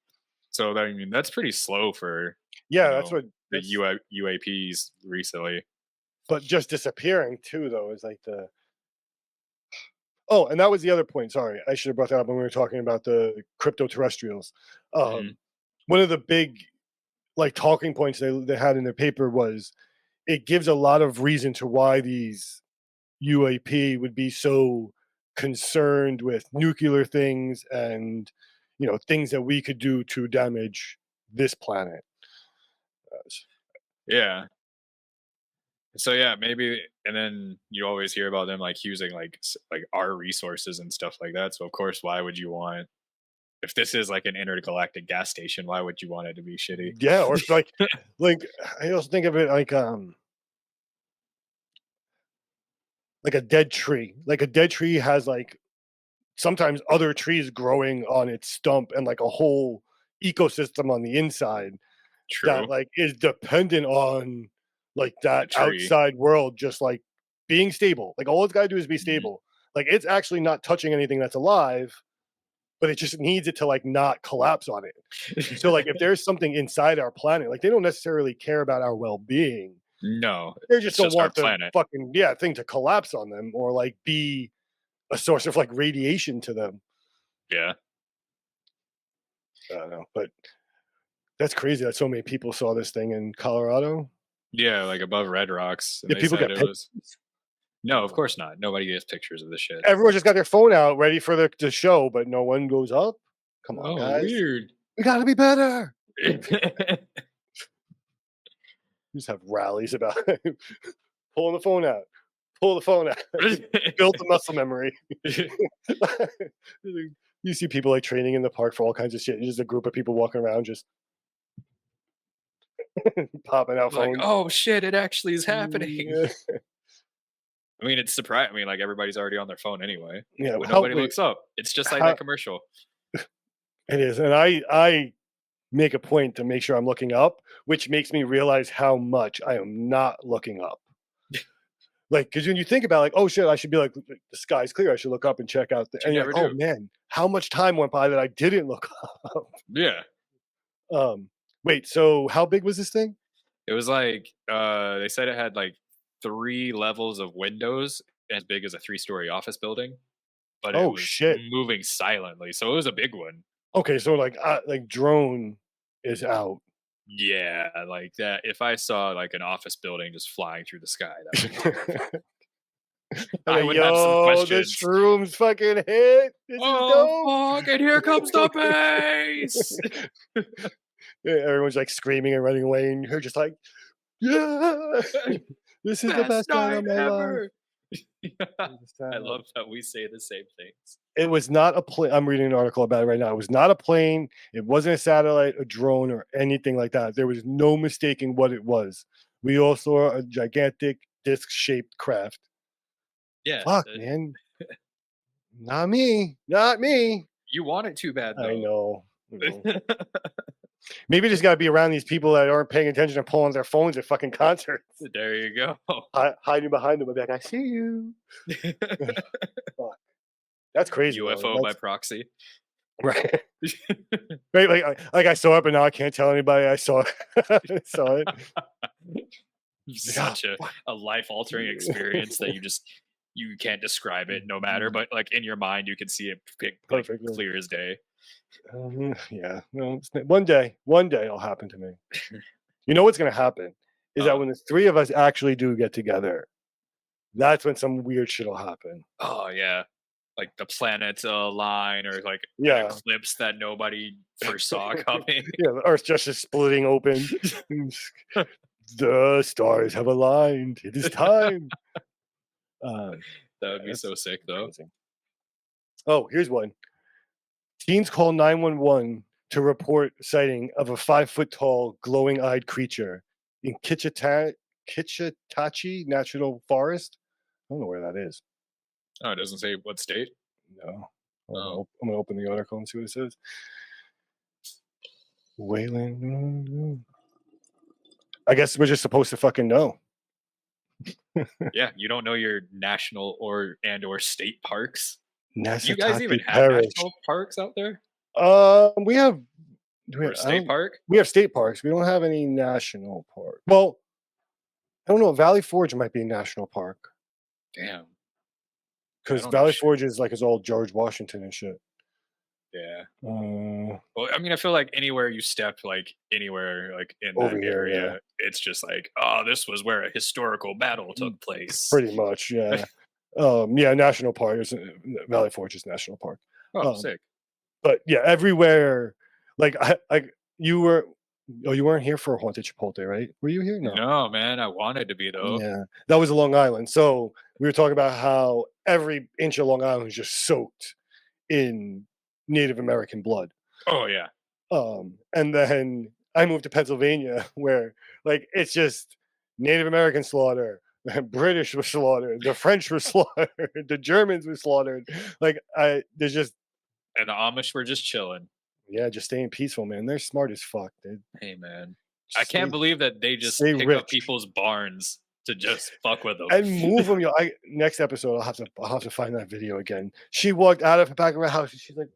So I mean, that's pretty slow for that's what the UAPs recently. But just disappearing too, though, is the. Oh, and that was the other point. Sorry, I should have brought that up when we were talking about the crypto-terrestrials. One of the big talking points they had in their paper was it gives a lot of reason to why these UAP would be so concerned with nuclear things and things that we could do to damage this planet. Yeah. So yeah, maybe, and then you always hear about them using our resources and stuff like that. So of course, why would you want, if this is an intergalactic gas station, why would you want it to be shitty? Yeah, or I also think of it like a dead tree. A dead tree has sometimes other trees growing on its stump and a whole ecosystem on the inside. True. That is dependent on that outside world just being stable. All it's got to do is be stable. It's actually not touching anything that's alive, but it just needs it to not collapse on it. So if there's something inside our planet, they don't necessarily care about our well-being. No, they just don't want the fucking thing to collapse on them or be a source of radiation to them. Yeah, I don't know, but that's crazy that so many people saw this thing in Colorado. Yeah, like above Red Rocks. And Yeah, they people said get it was no, of course not. Nobody gets pictures of this shit. Everyone just got their phone out ready for the show, but no one goes up. Come on, Oh, guys. weird. We gotta be better. Just have rallies about pulling the phone out. Pull the phone out. Build the muscle memory. You see people like training in the park for all kinds of shit. Just a group of people walking around just popping out Like, phones. oh shit, it actually is happening. Yeah. I mean, it's surprising. I mean, like everybody's already on their phone anyway. Yeah, But how- nobody wait, looks up. It's just like how- that commercial. It is, and I make a point to make sure I'm looking up, which makes me realize how much I am not looking up. Like, because when you think about like, oh shit, I should be like, the sky's clear. I should look up and check out. You And you're never like, oh do. man, how much time went by that I didn't look up? Yeah. Wait, so how big was this thing? It was like they said it had like 3 levels of windows as big as a 3-story office building. But it Oh was shit. moving silently. So it was a big one. Okay, so like drone is out. Yeah, like that. If I saw like an office building just flying through the sky, that would I would have some The questions. shrooms fucking hit. This is Oh fuck! And here comes the bass. dope. Yeah, everyone's like screaming and running away, and you're just like, yeah, this is the best night of my life. I love that we say the same things. It was not a plane. I'm reading an article about it right now. It was not a plane. It wasn't a satellite, a drone, or anything like that. There was no mistaking what it was. We all saw a gigantic disc-shaped craft. Yeah. Fuck, man. Not me. Not me. You want it too bad, though. I know. Maybe just got to be around these people that aren't paying attention and pulling their phones at fucking concerts. There you go. Hiding behind them. I'll be like, I see you. Fuck. That's crazy. UFO by proxy. Right. Right. Like I saw it, but now I can't tell anybody I saw it. saw it. Such a life-altering experience that you can't describe it no matter, but like in your mind you can see it perfectly, like, clear as day. Yeah. No, one day it'll happen to me. You know what's going to happen is that when the 3 of us actually do get together, that's when some weird shit will happen. Oh yeah, like the planets align, or like an eclipse that nobody first saw coming. Yeah, the Earth just is splitting open. The stars have aligned. It is time. That would be so sick, though. Amazing. Oh, here's one. Teens call 911 to report sighting of a 5-foot-tall, glowing-eyed creature in Kichitachi National Forest. I don't know where that is. Oh, it doesn't say what state? No. I'm going to open the article and see what it says. Wayland. I guess we're just supposed to fucking know. Yeah, you don't know your national or state parks? Do you Nassau guys even have Parish. national parks out there? We have state park? We have state parks. We don't have any national park. Well, I don't know. Valley Forge might be a national park. Damn. Because Valley Forge is like all George Washington and shit. Yeah. Well, I mean, I feel like anywhere you step, like anywhere, like in that area, it's just like, oh, this was where a historical battle took place. Pretty much, yeah. Yeah, national park. Valley Forge is national park. Oh, sick. But yeah, everywhere. Like you weren't here for Haunted Chipotle, right? Were you here? No, man. I wanted to be though. Yeah, that was Long Island. So we were talking about how every inch of Long Island was just soaked in Native American blood. Oh yeah. And then I moved to Pennsylvania, where like it's just Native American slaughter, British were slaughtered, the French were slaughtered, the Germans were slaughtered. Like there's just and the Amish were just chilling. Yeah, just staying peaceful, man. They're smart as fuck, dude. Hey, man. I can't believe that they just pick up people's barns to just fuck with them and move them. Next episode, I'll have to find that video again. She walked out of the back of her house and she's like,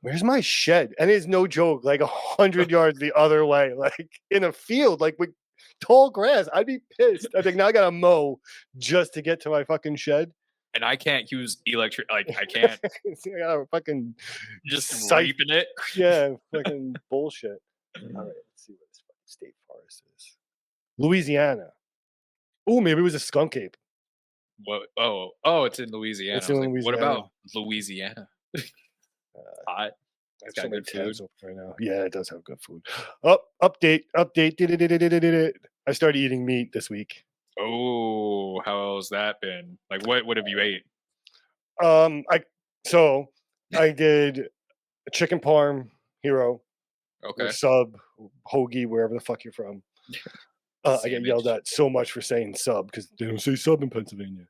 "Where's my shed?" And it's no joke, like 100 yards the other way, like in a field, like with tall grass. I'd be pissed. I think now I gotta mow just to get to my fucking shed. And I can't use electric. Like I can't. I gotta fucking just reaping it. Yeah, fucking bullshit. All right, let's see what this fucking state forest is. Louisiana. Oh, maybe it was a skunk ape. What? Oh, it's in Louisiana. It's I was in like, what Louisiana. about Louisiana? Hot. I have It's got so many good food. tabs open right now. Yeah, it does have good food. Oh, update. I started eating meat this week. Oh, how's that been? Like, what have you ate? I did a chicken parm hero, or Okay. sub, hoagie, wherever the fuck you're from. I get yelled Sandwich. at so much for saying sub because they don't say sub in Pennsylvania.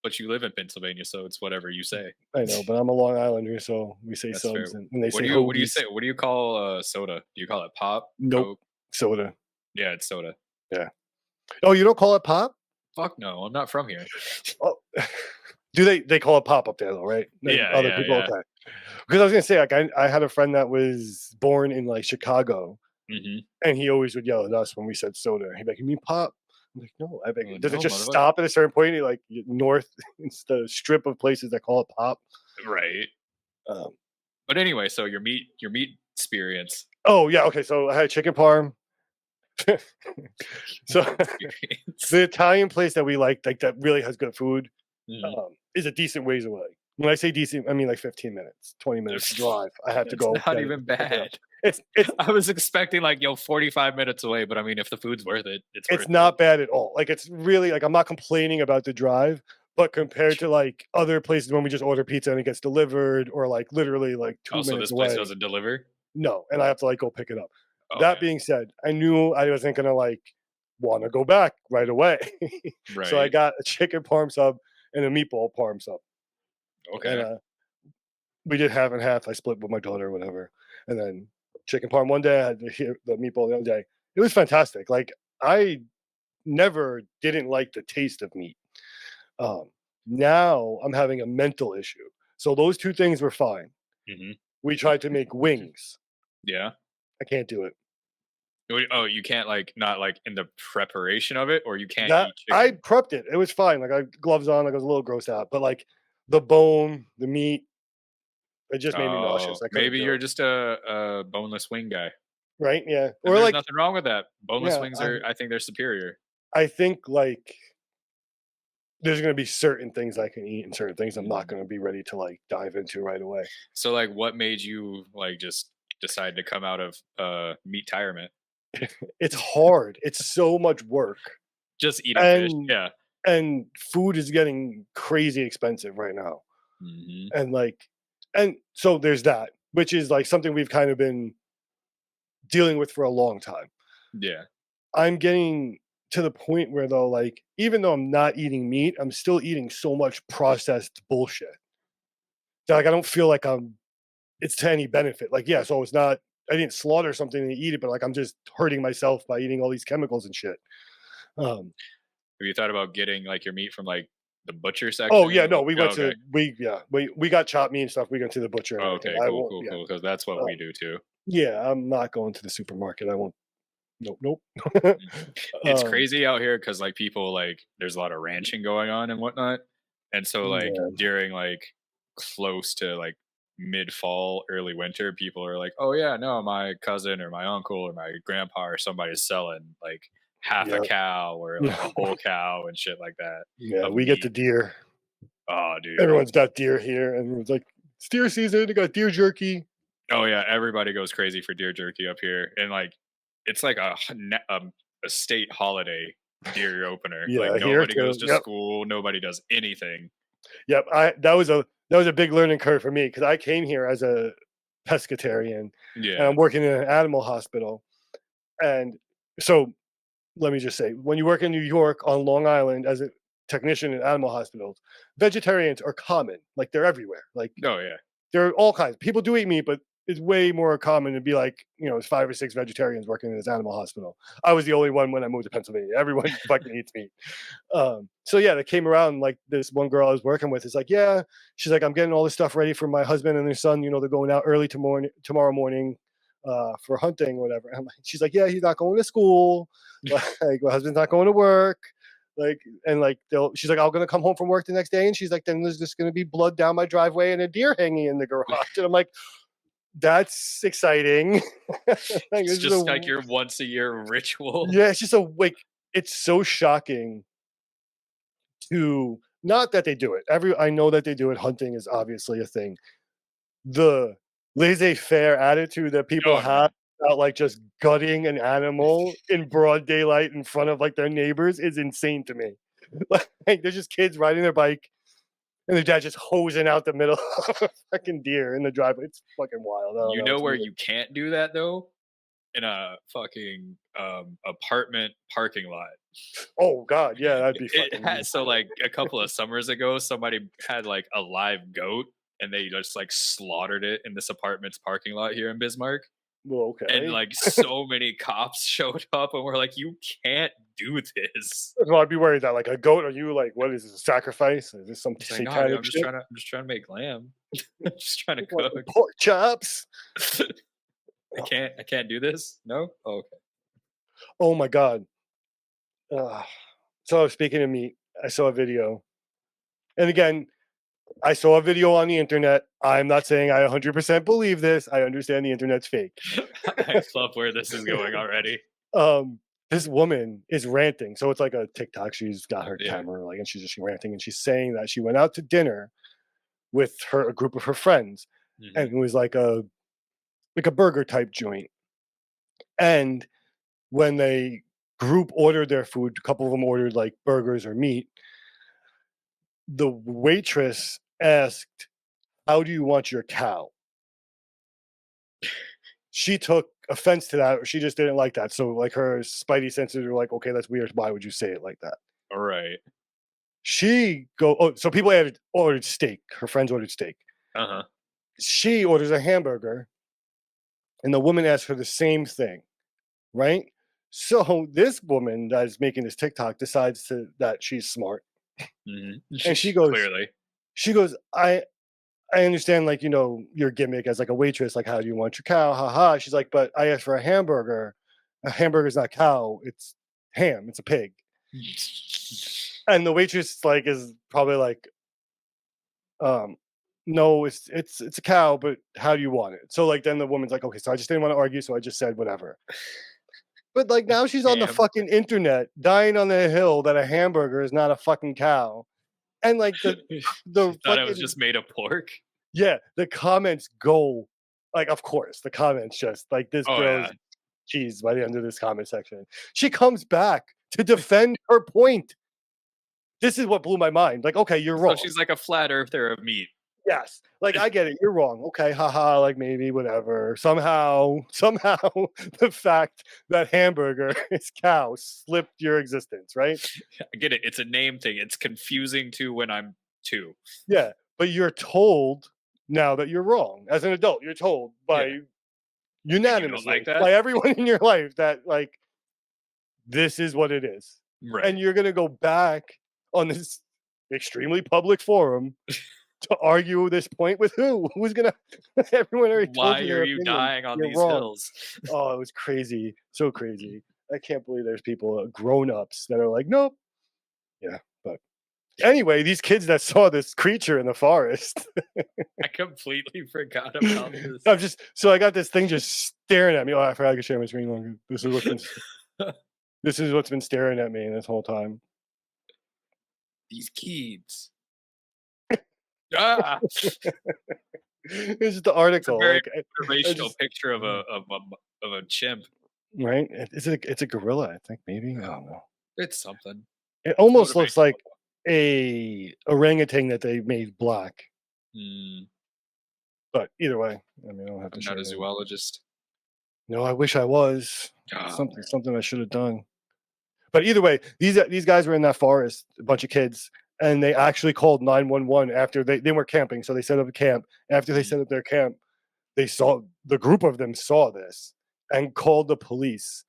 But you live in Pennsylvania, so it's whatever you say. I know, but I'm a Long Islander, so we say That's subs, fair. and they What say do you hoagies. say? What do you call soda? Do you call it pop? Nope, Coke? soda. Yeah, it's soda. Oh, you don't call it pop? Fuck no, I'm not from here. Oh, do they call it pop up there though, right? Like Yeah, other yeah, people, yeah. okay. Because I was gonna say, like, I had a friend that was born in like Chicago, Mm-hmm. and he always would yell at us when we said soda. He'd be like, "You mean pop?" I'm like, "No." I Well, does it no, just motherfucker. stop at a certain point? Like north, it's the strip of places that call it pop. Right. Um, But anyway, so your meat experience. oh yeah, okay. So I had chicken parm. So Experience. the Italian place that we like that really has good food, Mhm. is a decent ways away. When I say decent, I mean like 15 minutes, 20 minutes drive. I have to It's go. not get it, even pick it up. bad. It's I was expecting like 45 minutes away, but I mean, if the food's worth it, it's worth it's not bad at all. Like, it's really like, I'm not complaining about the drive, but compared to like other places when we just order pizza and it gets delivered, or like literally like it. 2 Also, minutes this place away. doesn't deliver. No, and I have to like go pick it up. That Okay. being said, I knew I wasn't gonna like want to go back right away. So I Right. got a chicken parm sub and a meatball parm sub. And Okay. we did half and half. I split with my daughter or whatever. And then chicken parm one day, I had the meatball the other day. It was fantastic. Like, I never didn't like the taste of meat. Um, Now I'm having a mental issue. So those two things were fine. hmm We tried to make wings. Yeah. I can't do it. Oh, you can't like not like in the preparation of it, or you can't That eat I chicken. prepped it. It was fine. Like, I had gloves on. Like, I was a little grossed out, but like the bone, the meat, it just made me nauseous. Oh, I couldn't maybe do you're it. just a boneless wing guy, Right? Yeah. and Or there's like, nothing wrong with that. Boneless yeah, wings are, I think, they're superior. I think like there's gonna be certain things I can eat and certain things I'm not gonna be ready to like dive into right away. So, like, what made you like just decide to come out of meat-tirement? It's hard. It's so much work. Just eating fish. And Yeah. and food is getting crazy expensive right now. hmm And like, and so there's that, which is like something we've kind of been dealing with for a long time. Yeah. I'm getting to the point where, though, like, even though I'm not eating meat, I'm still eating so much processed bullshit that, like, I don't feel like it's to any benefit. Like, yeah, so it's not, I didn't slaughter something and eat it, but like, I'm just hurting myself by eating all these chemicals and shit. Um, Have you thought about getting like your meat from like the butcher oh section? yeah, no, Or, we oh, went okay. to we got chopped meat and stuff. We went to the butcher and Oh, everything. okay. I Cool. won't. Cool. Yeah, Cool. Because that's what we do too. yeah, I'm not going to the supermarket. I won't. Nope, nope. It's um, crazy out here because like people like there's a lot of ranching going on and whatnot, and so like yeah, during like close to like mid fall, early winter, people are like, oh yeah, no, my cousin or my uncle or my grandpa or somebody's selling like half a yeah, cow or like a whole cow and shit like that yeah. of We get the meat. deer. Oh, dude. Everyone's got deer here, and it's like, it's deer season. They got deer jerky. Oh yeah, everybody goes crazy for deer jerky up here, and like it's like a state holiday deer opener. Like Yeah, here nobody too. goes to Yep, school, nobody does anything. yep. I that was a big learning curve for me because I came here as a pescatarian, and Yeah. I'm working in an animal hospital. And so, let me just say, when you work in New York on Long Island as a technician in animal hospitals, vegetarians are common. Like, they're everywhere. Like, Oh yeah. there are all kinds. People do eat meat, but it's way more common to be like, it's 5 or 6 vegetarians working in this animal hospital. I was the only one when I moved to Pennsylvania. Everyone fucking eats meat. So yeah, they came around. Like, this one girl I was working with is like, yeah, she's like, I'm getting all this stuff ready for my husband and their son. They're going out early tomorrow morning for hunting or whatever. She's like, yeah, he's not going to school. Like, my husband's not going to work. Like, and like, she's like, I'm gonna come home from work the next day, and she's like, then there's just gonna be blood down my driveway and a deer hanging in the garage. And I'm like, That's exciting. It's just like your once a year ritual. Yeah, it's just it's so shocking to not that they do it. I know that they do it. Hunting is obviously a thing. The laissez-faire attitude that people have about like just gutting an animal in broad daylight in front of like their neighbors is insane to me. Like there's just kids riding their bike and their dad just hosing out the middle of a fucking deer in the driveway. It's fucking wild. You know where you can't do that though? In a fucking apartment parking lot. Oh god, yeah, that'd be fucking so like a couple of summers ago, somebody had like a live goat and they just like slaughtered it in this apartment's parking lot here in Bismarck. well, okay. And like so many cops showed up and were like, "You can't do this." Well, I'd be worried that like a goat. Are you like, what is this? A sacrifice? Is this some It's like, no, satanic I'm shit? I'm just trying to make lamb. I'm just trying to What, cook. pork chops. I can't do this. No. Oh, okay. Oh my god. So speaking of meat, I saw a video, and again, I saw a video on the internet. I'm not saying I 100% believe this. I understand the internet's fake. I love where this is going already. This woman is ranting. So it's like a TikTok. She's got her Yeah. camera, like, and she's just ranting, and she's saying that she went out to dinner with a group of her friends, Mhm. and it was like a burger type joint. And when they group ordered their food, a couple of them ordered like burgers or meat. The waitress asked, "How do you want your cow?" She took offense to that, or she just didn't like that. So like her spidey senses were like, "Okay, that's weird. Why would you say it like that?" All right. So people ordered steak. Her friends ordered steak. Uh-huh. She orders a hamburger, and the woman asks her the same thing, right? So this woman that is making this TikTok decides that she's smart, Mm-hmm. and she goes, clearly. I understand, like, your gimmick as like a waitress, like, how do you want your cow? Ha ha. She's like, but I asked for a hamburger. A hamburger's not cow, it's ham, it's a pig. And the waitress like is probably like, no, it's a cow, but how do you want it? So like then the woman's like, okay, so I just didn't want to argue, so I just said whatever. But like now she's on the Ham. fucking internet dying on the hill that a hamburger is not a fucking cow. And like the thought it was just made of pork. Yeah, the comments go like, of course, the comments just like this girl's cheese by the end of this comment section. She comes back to defend her point. This is what blew my mind. Like, okay, you're wrong. So she's like a flat earther of meat. Yes, like I get it. You're wrong. Okay, haha. Like maybe whatever. Somehow, the fact that hamburger is cow slipped your existence, right? I get it. It's a name thing. It's confusing too when I'm 2. Yeah, but you're told now that you're wrong as an adult. You're told by unanimously like that? by everyone in your life that like this is what it is, Right. and you're gonna go back on this extremely public forum to argue this point with who? Who's gonna? Everyone already told Why you are their you opinion. dying on You're these wrong. hills? Oh, it was crazy, so crazy. I can't believe there's people, grown-ups, that are like, nope. Yeah, but anyway, these kids that saw this creature in the forest. I completely forgot about this. I got this thing just staring at me. Oh, I forgot I could share my screen longer. This is what's been staring at me this whole time. These kids. Ah! This is the article. It's a very like, motivational picture of a chimp. Right? It's a gorilla, I think, maybe. I don't know. It's something. It almost looks like a orangutan that they made black. But either way, I mean, I don't have to. I'm not a zoologist. No, I wish I was. Something I should have done. But either way, these guys were in that forest, a bunch of kids, and they actually called 911 after they were camping. So they set up a camp. After they set up their camp, the group of them saw this and called the police.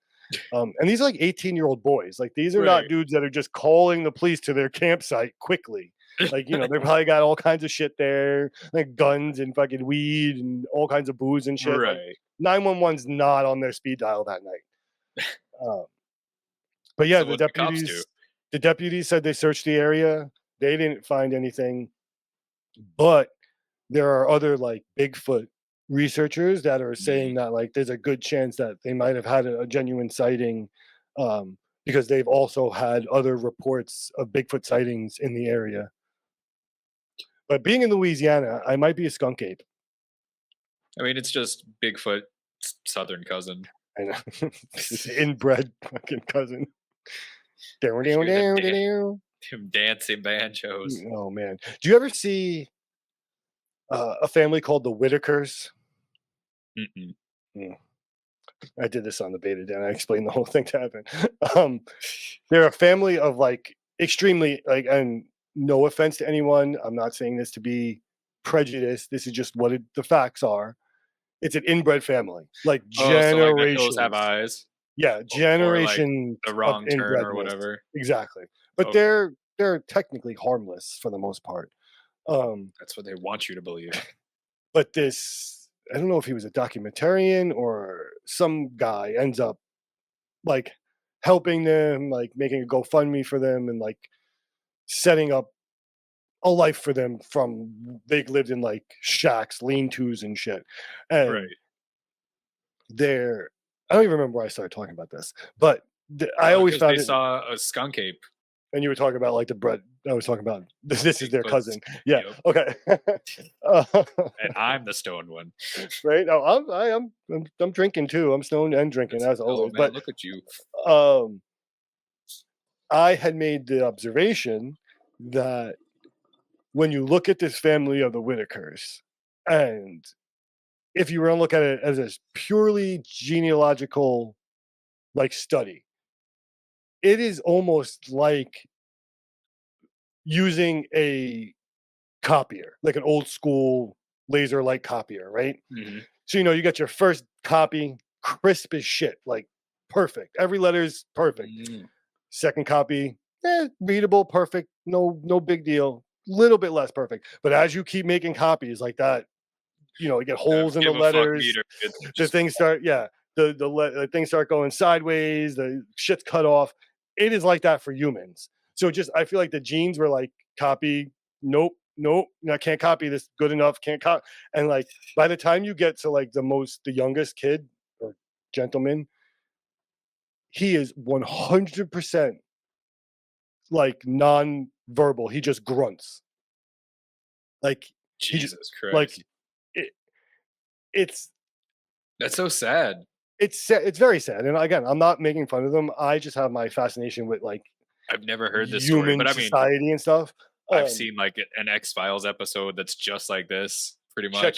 And these are like 18-year-old boys. Like these are not dudes that are just calling the police to their campsite quickly. Like, they probably got all kinds of shit there, like guns and fucking weed and all kinds of booze and shit. Right. Like, 911's not on their speed dial that night. But yeah, So the deputies said they searched the area. They didn't find anything, but there are other like Bigfoot researchers that are saying that like there's a good chance that they might have had a genuine sighting, because they've also had other reports of Bigfoot sightings in the area. But being in Louisiana, I might be a skunk ape. I mean, it's just Bigfoot southern cousin. I know. This inbred fucking cousin. Hear them dancing banjos. Oh man, do you ever see a family called the Whitakers? I did this on the beta, Dan. I explained the whole thing to Evan. They're a family of like extremely like, and no offense to anyone, I'm not saying this to be prejudiced. This is just what the facts are. It's an inbred family, like generations. So like have eyes. Yeah, generations. Like the wrong turn or whatever. Exactly, but they're technically harmless for the most part. That's what they want you to believe. But this, I don't know if he was a documentarian or some guy ends up like helping them, like making a GoFundMe for them and like setting up a life for them from they lived in like shacks, lean-tos and shit. And right. I don't even remember why I started talking about this, but I always found they saw a skunk ape. And you were talking about like the bread. I was talking about this is their cousin. Yeah. Yep. Okay. And I'm the stoned one. Right. No, I'm drinking too. I'm stoned and drinking as always. Man, but look at you. I had made the observation that when you look at this family of the Whitakers, and if you were to look at it as a purely genealogical like study, it is almost like using a copier, like an old school laser light copier, right? Mm-hmm. So, you got your first copy, crisp as shit, like perfect. Every letter is perfect. Second copy, readable, perfect. No big deal. Little bit less perfect. But as you keep making copies like that, you get holes in the letters. The things start, the things start going sideways. The shit's cut off. It is like that for humans. So I feel like the genes were like copy. Nope. I can't copy this good enough. Can't copy. And like by the time you get to like the youngest kid or gentleman, he is 100% like non-verbal. He just grunts. Like Jesus Christ. Like that's so sad. It's very sad. And again, I'm not making fun of them. I just have my fascination with like I've never heard this human story, but I mean society and stuff. I've seen like an X-Files episode that's just like this, pretty much. Check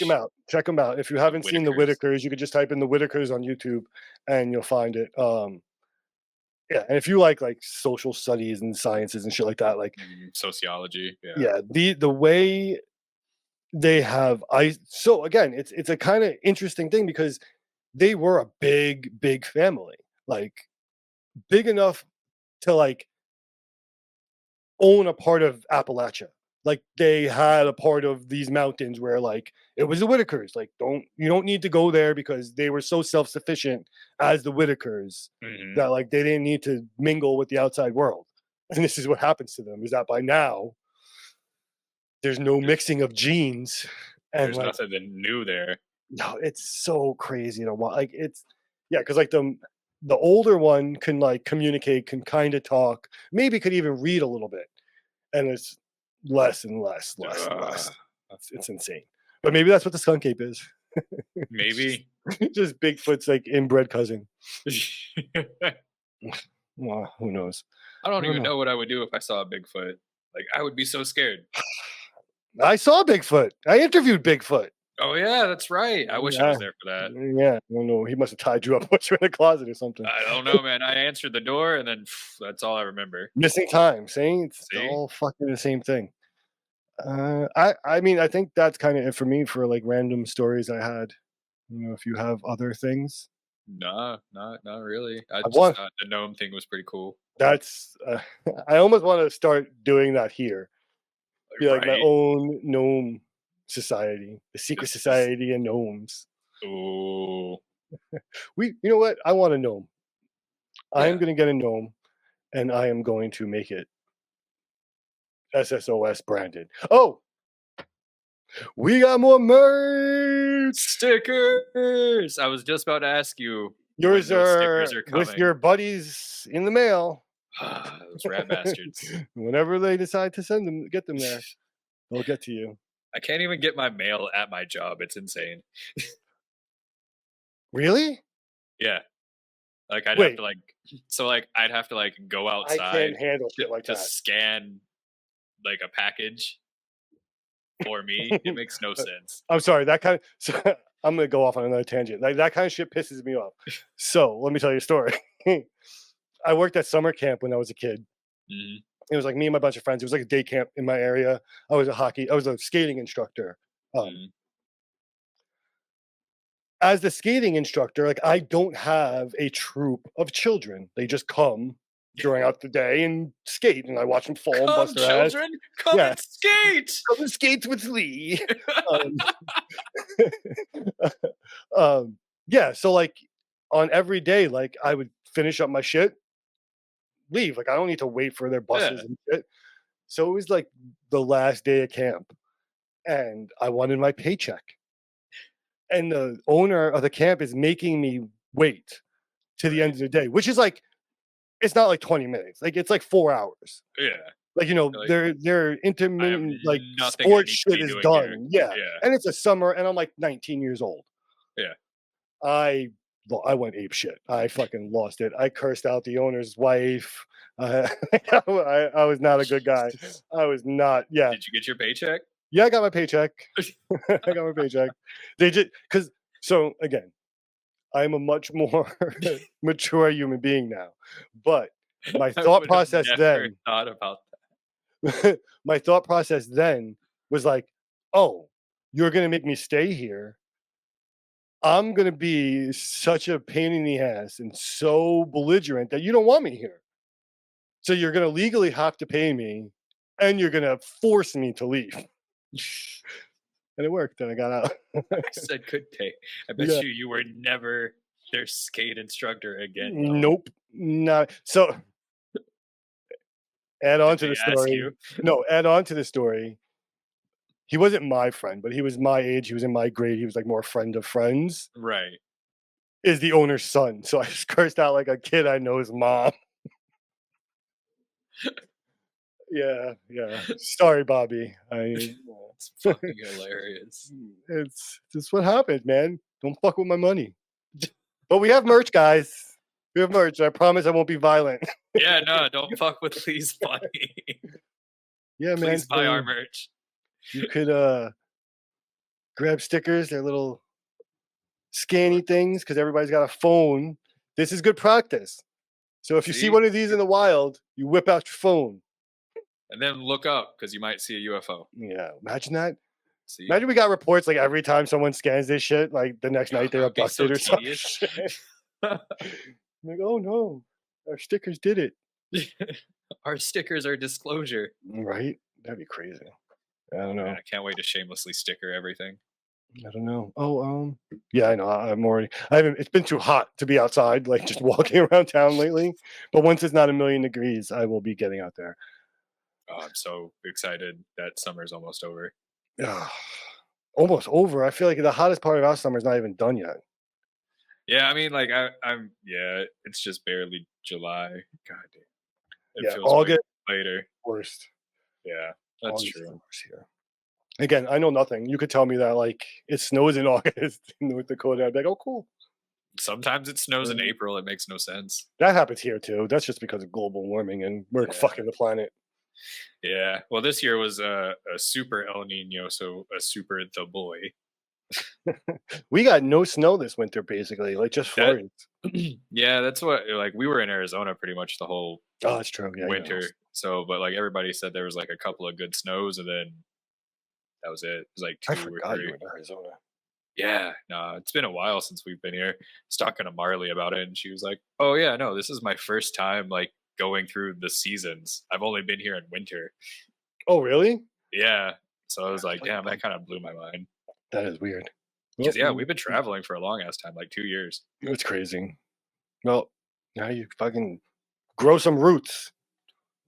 them out. If you haven't seen the Whitakers, you could just type in the Whitakers on YouTube and you'll find it. Yeah, and if you like social studies and sciences and shit like that, like sociology, the way they have so again, it's a kind of interesting thing because they were a big family, like big enough to like own a part of Appalachia. Like they had a part of these mountains where like it was the Whitakers. Like you don't need to go there because they were so self-sufficient as the Whitakers that like they didn't need to mingle with the outside world. And this is what happens to them is that by now there's no mixing of genes. And there's nothing new there. No, it's so crazy to watch. Like it's because like the older one can like communicate, can kind of talk, maybe could even read a little bit, and it's less and less. It's insane. But maybe that's what the skunk ape is. Maybe just Bigfoot's like inbred cousin. Well, who knows? I don't even know what I would do if I saw a Bigfoot. Like I would be so scared. I saw Bigfoot. I interviewed Bigfoot. Oh yeah, that's right. I wish I was there for that. Yeah, I don't know. He must have tied you up once you're in the closet or something. I don't know, man. I answered the door, and then that's all I remember. Missing time. See? It's all fucking the same thing. I mean, I think that's kind of it for me for like random stories I had. If you have other things. Nah, not really. I just thought the gnome thing was pretty cool. That's. I almost want to start doing that here. Be like my own gnome society, the secret society of gnomes. Ooh. You know what? I want a gnome. I am going to get a gnome, and I am going to make it SSOS branded. Oh, We got more merch. Stickers. I was just about to ask you. Yours when those are stickers are with coming. your buddies in the mail. Those rat bastards. Whenever they decide to send them, get them there, they'll get to you. I can't even get my mail at my job. It's insane. Really? Yeah. Like I'd Wait. have to like, so like I'd have to like go I outside can't handle shit like to that. scan like a package for me. It makes no sense. I'm sorry. That kind of. So, I'm gonna go off on another tangent. Like that kind of shit pisses me off. So let me tell you a story. I worked at summer camp when I was a kid. Mhm. It was like me and my bunch of friends. It was like a day camp in my area. I was a skating instructor. Mhm. As the skating instructor, like I don't have a troop of children. They just come during out the day and skate, and I watch them fall and Come, bust their ass. children, come Yeah. and skate. Come and skate with Lee. Yeah, so like on every day, like I would finish up my shit, leave. Like I don't need to wait for their buses Yeah. and shit. So it was like the last day of camp, and I wanted my paycheck. And the owner of the camp is making me wait to the end of the day, which is like it's not like 20 minutes. Like it's like 4 hours. Yeah. Like, you know, Like, their intermittent like nothing I sports need to shit be is doing done. here. Yeah. Yeah. And it's a summer and I'm like 19 years old. Yeah. I went ape shit. I fucking lost it. I cursed out the owner's wife. I was not a good guy. I was not. Yeah. Did you get your paycheck? Yeah, I got my paycheck. I got my paycheck. They just because so again, I'm a much more mature human being now. But my I thought would've process never then thought about my thought process then was like, oh, you're gonna make me stay here. I'm gonna be such a pain in the ass and so belligerent that you don't want me here. So you're gonna legally have to pay me and you're gonna force me to leave. And it worked, and I got out. I said good pay. I bet Yeah. you were never their skate instructor again. Nope. No. So add on to Did the they ask story. you? No, add on to the story. He wasn't my friend, but he was my age. He was in my grade. He was like more a friend of friends. Right. Is the owner's son. So I just cursed out like a kid I know's mom. Yeah. Sorry, Bobby. It's fucking hilarious. It's just what happened, man. Don't fuck with my money. But we have merch, guys. We have merch. I promise I won't be violent. Yeah, no, don't fuck with Lee's money. Yeah, man. Please buy so our merch. You could grab stickers. They're little scanny things because everybody's got a phone. This is good practice. So if you see one of these in the wild, you whip out your phone. And then look up because you might see a UFO. Yeah, imagine that. See? Imagine we got reports like every time someone scans this shit, like the next night they're That'd be so abducted or something. tedious. Like, oh no, our stickers did it. Our stickers are disclosure. Right? That'd be crazy. I don't know. Man, I can't wait to shamelessly sticker everything. I don't know. Oh, yeah, I know. I haven't. It's been too hot to be outside, like just walking around town lately. But once it's not a million degrees, I will be getting out there. Oh, I'm so excited that summer's almost over. Almost over. I feel like the hottest part of our summer is not even done yet. Yeah, I mean, like I'm. Yeah, it's just barely July. God damn. It feels August later. Worst. Yeah, that's August true. Worst here. Again, I know nothing. You could tell me that like it snows in August in North Dakota. I'd be like, oh, cool. Sometimes it snows in April. It makes no sense. That happens here too. That's just because of global warming and we're fucking the planet. Yeah. Well, this year was a super El Nino, so a super the boy. We got no snow this winter, basically, like just flurries. Yeah, that's what like we were in Arizona pretty much the whole that's true. Yeah, winter. So, but like everybody said there was like a couple of good snows, and then that was it. It was like 2 I forgot or 3. you were in Arizona. Yeah, no, it's been a while since we've been here. I was talking to Marley about it, and she was like, "Oh yeah, no, this is my first time like going through the seasons. I've only been here in winter." Oh, really? Yeah. So I was like, "Damn, that kind of blew my mind." That is weird. Because yeah, we've been traveling for a long ass time, like 2 years. It's crazy. Well, now you fucking grow some roots.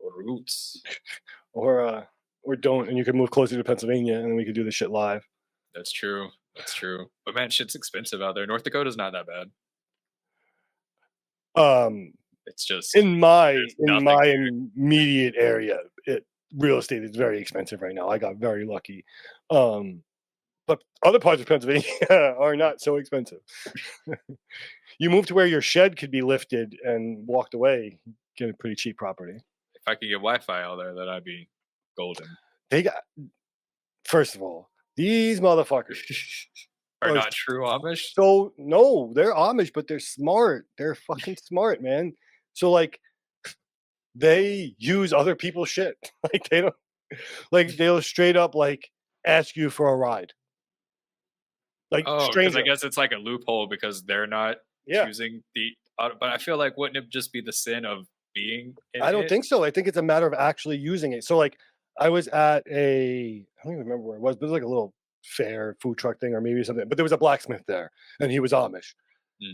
Roots. Or or don't, and you could move closer to Pennsylvania, and then we could do this shit live. That's true. That's true. But man, shit's expensive out there. North Dakota's not that bad. It's just in my nothing there. immediate area, real estate is very expensive right now. I got very lucky. But other parts of Pennsylvania are not so expensive. You move to where your shed could be lifted and walked away, get a pretty cheap property. If I could get Wi-Fi out there, then I'd be golden. First of all, these motherfuckers are not true Amish. So no, they're Amish, but they're smart. They're fucking smart, man. So like, they use other people's shit. Like they don't, like they'll straight up like ask you for a ride. Like because I guess it's like a loophole because they're not choosing the. But I feel like wouldn't it just be the sin of being? I don't think so. I think it's a matter of actually using it. So like, I was at I don't even remember where it was, but it was like a little fair food truck thing or maybe something. But there was a blacksmith there, and he was Amish.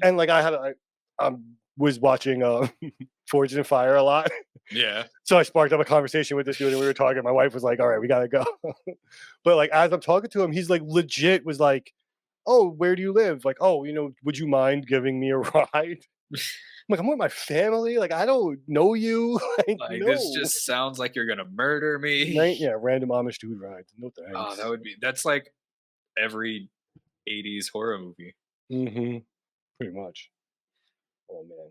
And like I was watching Forged in Fire a lot. Yeah. So I sparked up a conversation with this dude, and we were talking. My wife was like, "All right, we gotta go." But like as I'm talking to him, he's like legit was like, "Oh, where do you live?" Like, "Oh, would you mind giving me a ride?" I'm like, I'm with my family. Like, I don't know you. Like no. This just sounds like you're gonna murder me. Right? Yeah, random Amish dude rides. No thanks. Oh, that's like every 80s horror movie. Mm-hmm. Pretty much. Oh man.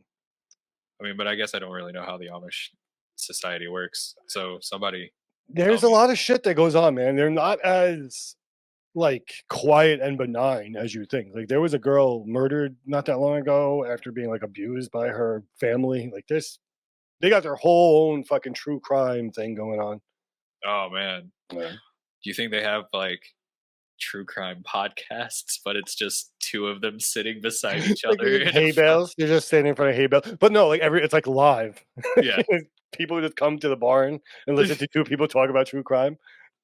I mean, but I guess I don't really know how the Amish society works. So there's a lot of shit that goes on, man. They're not as like quiet and benign as you think. Like there was a girl murdered not that long ago after being like abused by her family. Like they got their whole own fucking true crime thing going on. Oh man. Yeah. Do you think they have like true crime podcasts, but it's just two of them sitting beside each like other? Hay bales. They're just standing in front of hay bales. But no, like it's like live. Yeah. People just come to the barn and listen to two people talk about true crime.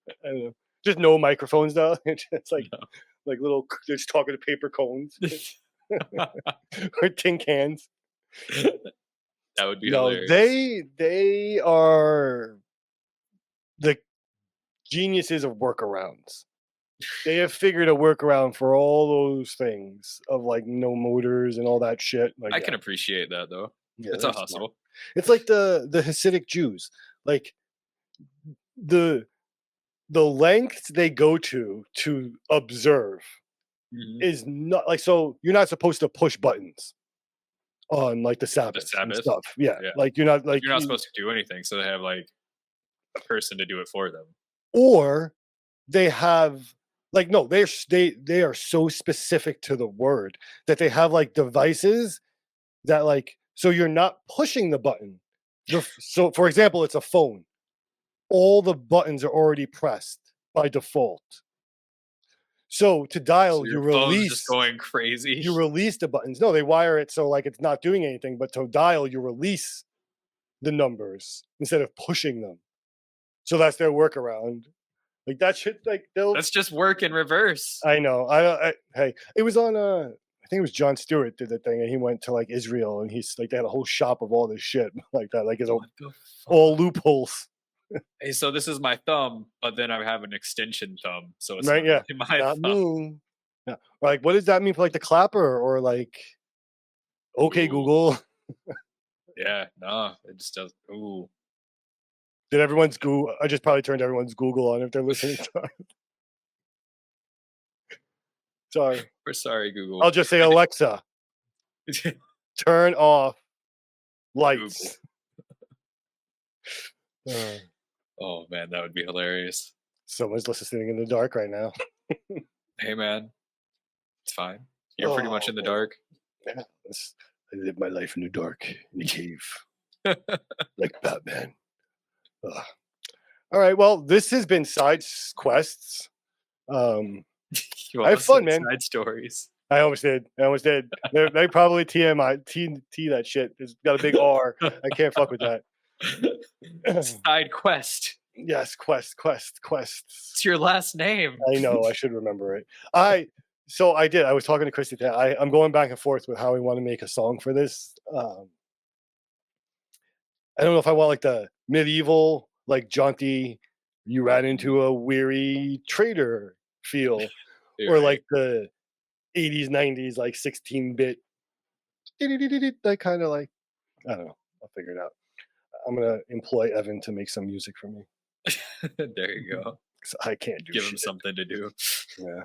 I don't know. Just no microphones though. It's like like little, they're just talking to paper cones or tin cans. That would be hilarious. They are the geniuses of workarounds. They have figured a workaround for all those things of like no motors and all that shit. Like I can appreciate that though. Yeah, it's a hustle. Smart. It's like the Hasidic Jews. Like the lengths they go to observe is not like, so you're not supposed to push buttons on like the Sabbath and stuff. Yeah. Like you're not supposed to do anything. So they have like a person to do it for them. Or they have like, no, they are so specific to the word that they have like devices that like, so you're not pushing the button. So for example, it's a phone. All the buttons are already pressed by default. So to dial, you release. Just going crazy. You release the buttons. No, they wire it so like it's not doing anything. But to dial, you release the numbers instead of pushing them. So that's their workaround. Like that shit. Like that's just work in reverse. I know. Hey, it was on. I think it was Jon Stewart did the thing, and he went to like Israel, and he's like they had a whole shop of all this shit like that. Like it's all loopholes. Hey, so this is my thumb, but then I have an extension thumb, so it's right. Yeah, my thumb. Yeah. Like, what does that mean for like the clapper or like? Okay, Google. Yeah, no, it just does. Ooh. Did everyone's Google? I just probably turned everyone's Google on if they're listening to it. Sorry. We're sorry, Google. I'll just say, Alexa, turn off lights. Oh man, that would be hilarious. Someone's listening in the dark right now. Hey man, it's fine. You're pretty much in the dark. Yeah, I live my life in the dark, in the cave, like Batman. All right, well, this has been Side Quests. I have fun, man. Side stories. I almost did. They probably TMI, T that shit. It's got a big R. I can't fuck with that. Side quest. Yes, quest. It's your last name. I know. I should remember it. I was talking to Christy today. I'm going back and forth with how we want to make a song for this. I don't know if I want like the medieval, like jaunty You ran into a weary trader feel, You're or right. like the 80s, 90s, like 16-bit, that kind of like, I don't know. I'll figure it out. I'm going to employ Evan to make some music for me. There you go. I can't do Give shit. him something to do. Yeah.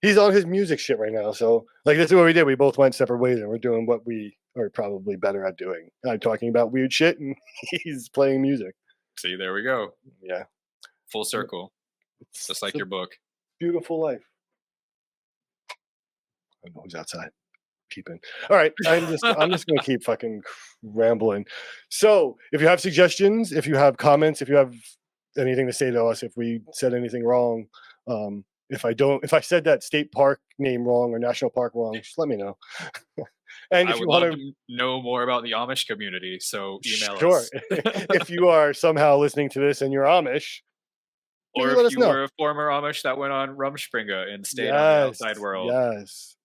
He's on his music shit right now. So like this is what we did. We both went separate ways and we're doing what we are probably better at doing. I'm talking about weird shit and he's playing music. See, there we go. Yeah. Full circle. It's Just like a your book. beautiful life. I don't know who's outside peeping. All right. I'm just gonna keep fucking rambling. So if you have suggestions, if you have comments, if you have anything to say to us, if we said anything wrong, if I said that state park name wrong or national park wrong, just let me know. And I if you would love want to know more about the Amish community, so email sure. us. If you are somehow listening to this and you're Amish, Or maybe let if us you know. were a former Amish that went on Rumspringa and stayed on the outside world. Yes.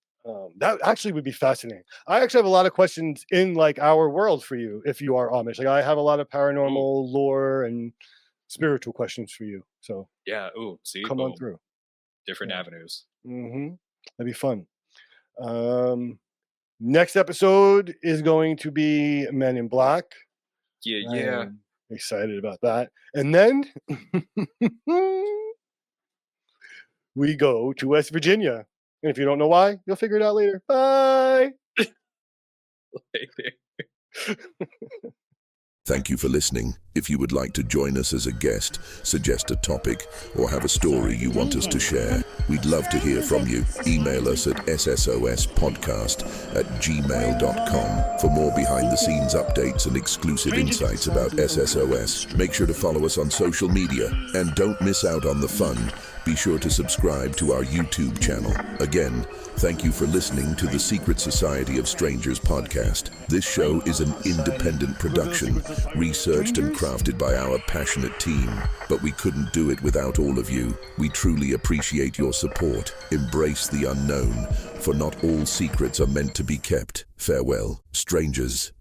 That actually would be fascinating. I actually have a lot of questions in like our world for you if you are Amish. Like I have a lot of paranormal lore and spiritual questions for you. So Yeah. Ooh, see? come on Boom. through. Different avenues. Mm-hmm. That'd be fun. Next episode is going to be Men in Black. Yeah. I'm excited about that. And then we go to West Virginia. And if you don't know why, you'll figure it out later. Bye. Thank you for listening. If you would like to join us as a guest, suggest a topic, or have a story you want us to share, we'd love to hear from you. Email us at SSOSpodcast@gmail.com for more behind-the-scenes updates and exclusive insights about SSOS. Make sure to follow us on social media, and don't miss out on the fun. Be sure to subscribe to our YouTube channel. Again, thank you for listening to the Secret Society of Strangers podcast. This show is an independent production, researched and crafted by our passionate team. But we couldn't do it without all of you. We truly appreciate your support. Embrace the unknown, for not all secrets are meant to be kept. Farewell, strangers.